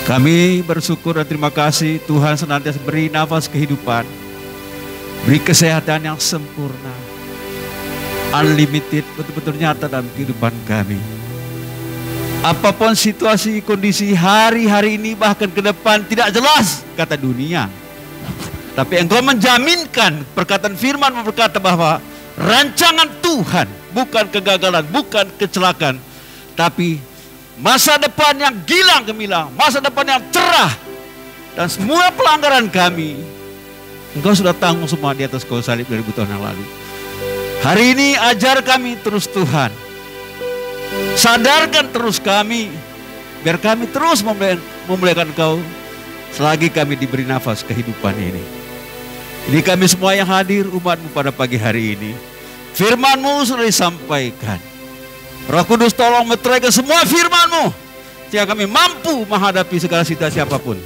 Kami bersyukur dan terima kasih Tuhan senantiasa beri nafas kehidupan, beri kesehatan yang sempurna, unlimited, betul-betul nyata dalam kehidupan kami. Apapun situasi, kondisi hari-hari ini bahkan ke depan tidak jelas kata dunia. Tapi Engkau menjaminkan, perkataan firman berkata bahwa rancangan Tuhan bukan kegagalan, bukan kecelakaan, tapi masa depan yang gilang gemilang, masa depan yang cerah. Dan semua pelanggaran kami Engkau sudah tanggung semua di atas kayu salib 2000 tahun yang lalu. Hari ini ajar kami terus Tuhan, sadarkan terus kami, biar kami terus memuliakan Engkau selagi kami diberi nafas kehidupan ini. Ini kami semua yang hadir, umat-Mu pada pagi hari ini. Firman-Mu sudah disampaikan. Roh Kudus tolong meteraikan semua firman-Mu, sehingga kami mampu menghadapi segala situasi apapun.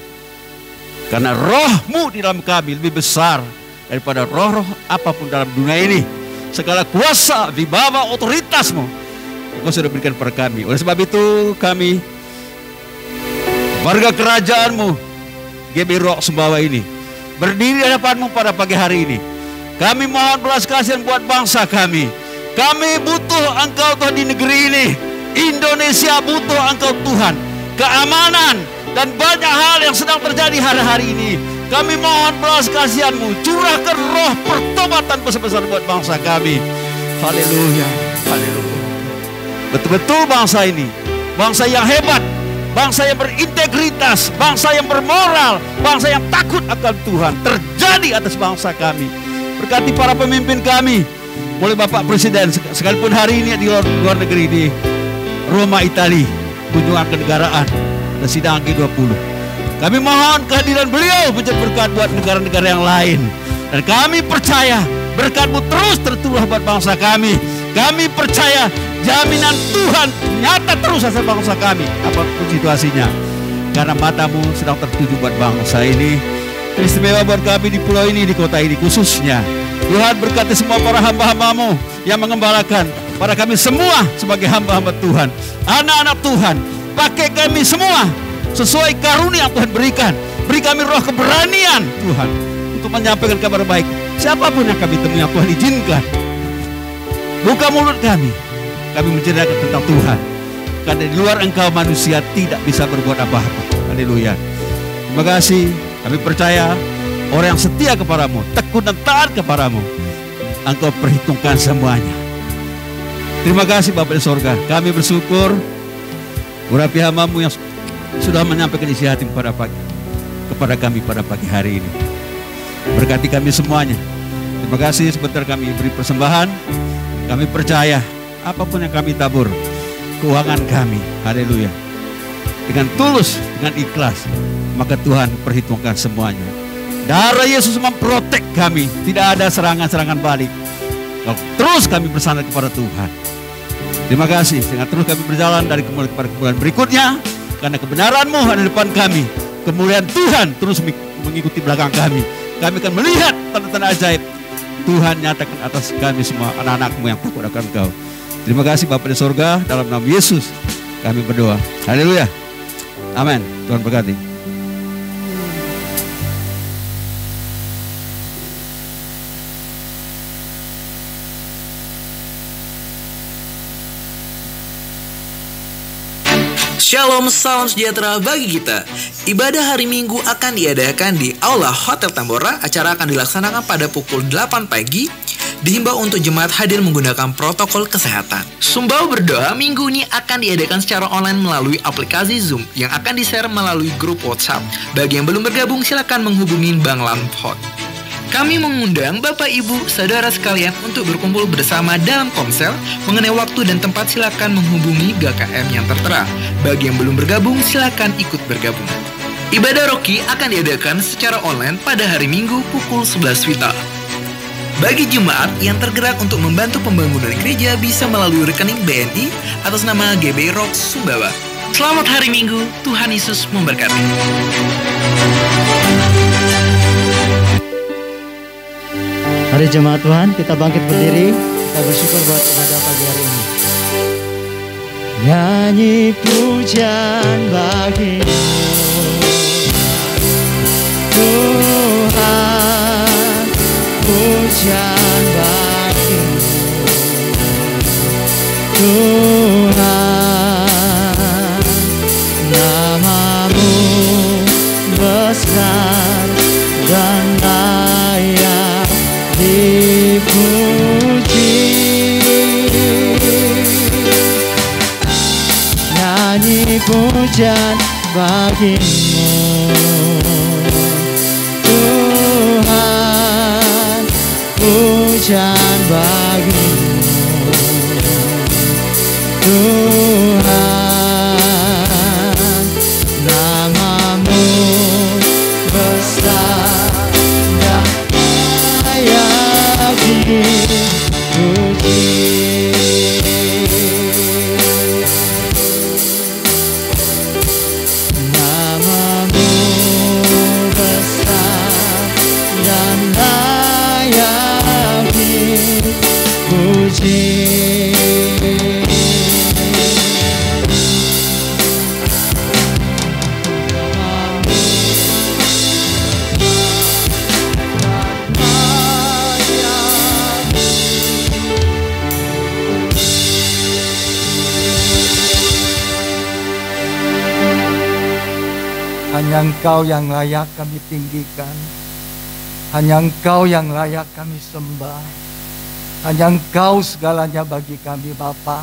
Karena Roh-Mu di dalam kami lebih besar daripada roh-roh apapun dalam dunia ini. Segala kuasa, wibawa, otoritas-Mu Engkau sudah berikan kepada kami. Oleh sebab itu kami, warga kerajaan-Mu GB Rock Sumbawa ini, berdiri di hadapan-Mu pada pagi hari ini. Kami mohon belas kasihan buat bangsa kami. Kami butuh Engkau Tuhan di negeri ini. Indonesia butuh Engkau Tuhan. Keamanan dan banyak hal yang sedang terjadi hari-hari ini. Kami mohon belas kasihan-Mu. Curahkan roh pertobatan besar-besar buat bangsa kami. Haleluya, haleluya. Betul-betul bangsa ini, bangsa yang hebat, bangsa yang berintegritas, bangsa yang bermoral, bangsa yang takut akan Tuhan terjadi atas bangsa kami. Berkati para pemimpin kami, mulai Bapak Presiden, sekalipun hari ini di luar negeri di Roma, Italia, kunjungan kenegaraan dan sidang G20. Kami mohon kehadiran beliau menjadi berkat buat negara-negara yang lain. Dan kami percaya berkat-Mu terus tertulah buat bangsa kami. Kami percaya jaminan Tuhan nyata terus atas bangsa kami, apapun situasinya. Karena mata-Mu sedang tertuju buat bangsa ini. Istimewa buat kami di pulau ini, di kota ini khususnya. Tuhan berkati semua para hamba-hamba-Mu yang mengembalakan, para kami semua sebagai hamba-hamba Tuhan, anak-anak Tuhan. Pakai kami semua sesuai karunia yang Tuhan berikan. Beri kami roh keberanian Tuhan untuk menyampaikan kabar baik siapapun yang kami temui, yang Tuhan izinkan. Buka mulut kami menceritakan tentang Tuhan. Karena di luar Engkau manusia tidak bisa berbuat apa-apa. Haleluya. Terima kasih. Kami percaya orang yang setia kepadamu, tekun dan taat kepadamu, Engkau perhitungkan semuanya. Terima kasih Bapa di sorga. Kami bersyukur urapi hamba-Mu yang sudah menyampaikan isi hati kepada kami pada pagi hari ini. Berkati kami semuanya. Terima kasih sebentar kami beri persembahan. Kami percaya apapun yang kami tabur, keuangan kami, haleluya, dengan tulus, dengan ikhlas, maka Tuhan perhitungkan semuanya. Darah Yesus memprotek kami, tidak ada serangan-serangan balik. Terus kami bersandar kepada Tuhan. Terima kasih, sehingga terus kami berjalan dari kemuliaan kepada kemuliaan berikutnya. Karena kebenaran-Mu ada di depan kami, kemuliaan Tuhan terus mengikuti belakang kami. Kami akan melihat tanda-tanda ajaib Tuhan nyatakan atas kami semua, anak-anak-Mu yang takut akan Engkau. Terima kasih Bapa di sorga, dalam nama Yesus kami berdoa. Haleluya. Amin. Tuhan berkati. Shalom, salam sejahtera bagi kita. Ibadah hari Minggu akan diadakan di Aula Hotel Tambora. Acara akan dilaksanakan pada pukul 8 pagi. Dihimbau untuk jemaat hadir menggunakan protokol kesehatan. Sumbau berdoa minggu ini akan diadakan secara online melalui aplikasi Zoom yang akan di-share melalui grup WhatsApp. Bagi yang belum bergabung, silakan menghubungi Bang Lampot. Kami mengundang Bapak Ibu Saudara sekalian untuk berkumpul bersama dalam komsel. Mengenai waktu dan tempat silakan menghubungi GKM yang tertera. Bagi yang belum bergabung silakan ikut bergabung. Ibadah Roki akan diadakan secara online pada hari Minggu pukul 11 WITA. Bagi jemaat yang tergerak untuk membantu pembangunan gereja bisa melalui rekening BNI atas nama GB Rock Sumbawa. Selamat hari Minggu, Tuhan Yesus memberkati. Mari jemaat Tuhan, kita bangkit berdiri. Kita bersyukur buat ibadah pagi hari ini. Nyanyi pujian bagimu Tuhan, pujian bagimu Tuhan, namamu besar dan layak dipuji. Nyanyi pujian bagimu Tuhan, pujian bagimu Tuhan, namamu besar dan layak dipuji. Namamu besar dan layak dipuji. Hanya Engkau yang layak kami tinggikan. Hanya Engkau yang layak kami sembah. Hanya Engkau segalanya bagi kami Bapa.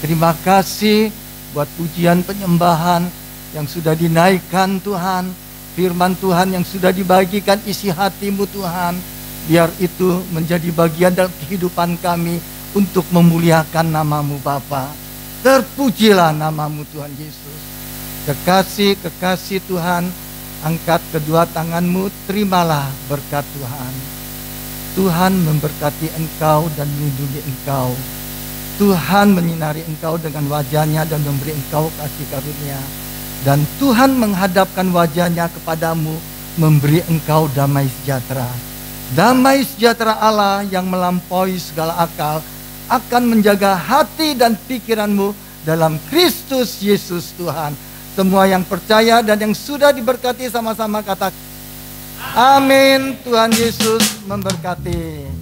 Terima kasih buat pujian penyembahan yang sudah dinaikkan Tuhan. Firman Tuhan yang sudah dibagikan isi hati-Mu Tuhan. Biar itu menjadi bagian dalam kehidupan kami untuk memuliakan nama-Mu Bapa. Terpujilah nama-Mu Tuhan Yesus. Kekasih Tuhan, angkat kedua tangan-Mu, terimalah berkat Tuhan. Tuhan memberkati engkau dan melindungi engkau. Tuhan menyinari engkau dengan wajah-Nya dan memberi engkau kasih karunia. Dan Tuhan menghadapkan wajah-Nya kepadamu, memberi engkau damai sejahtera. Damai sejahtera Allah yang melampaui segala akal akan menjaga hati dan pikiranmu dalam Kristus Yesus Tuhan. Semua yang percaya dan yang sudah diberkati sama-sama kata amin. Tuhan Yesus memberkati.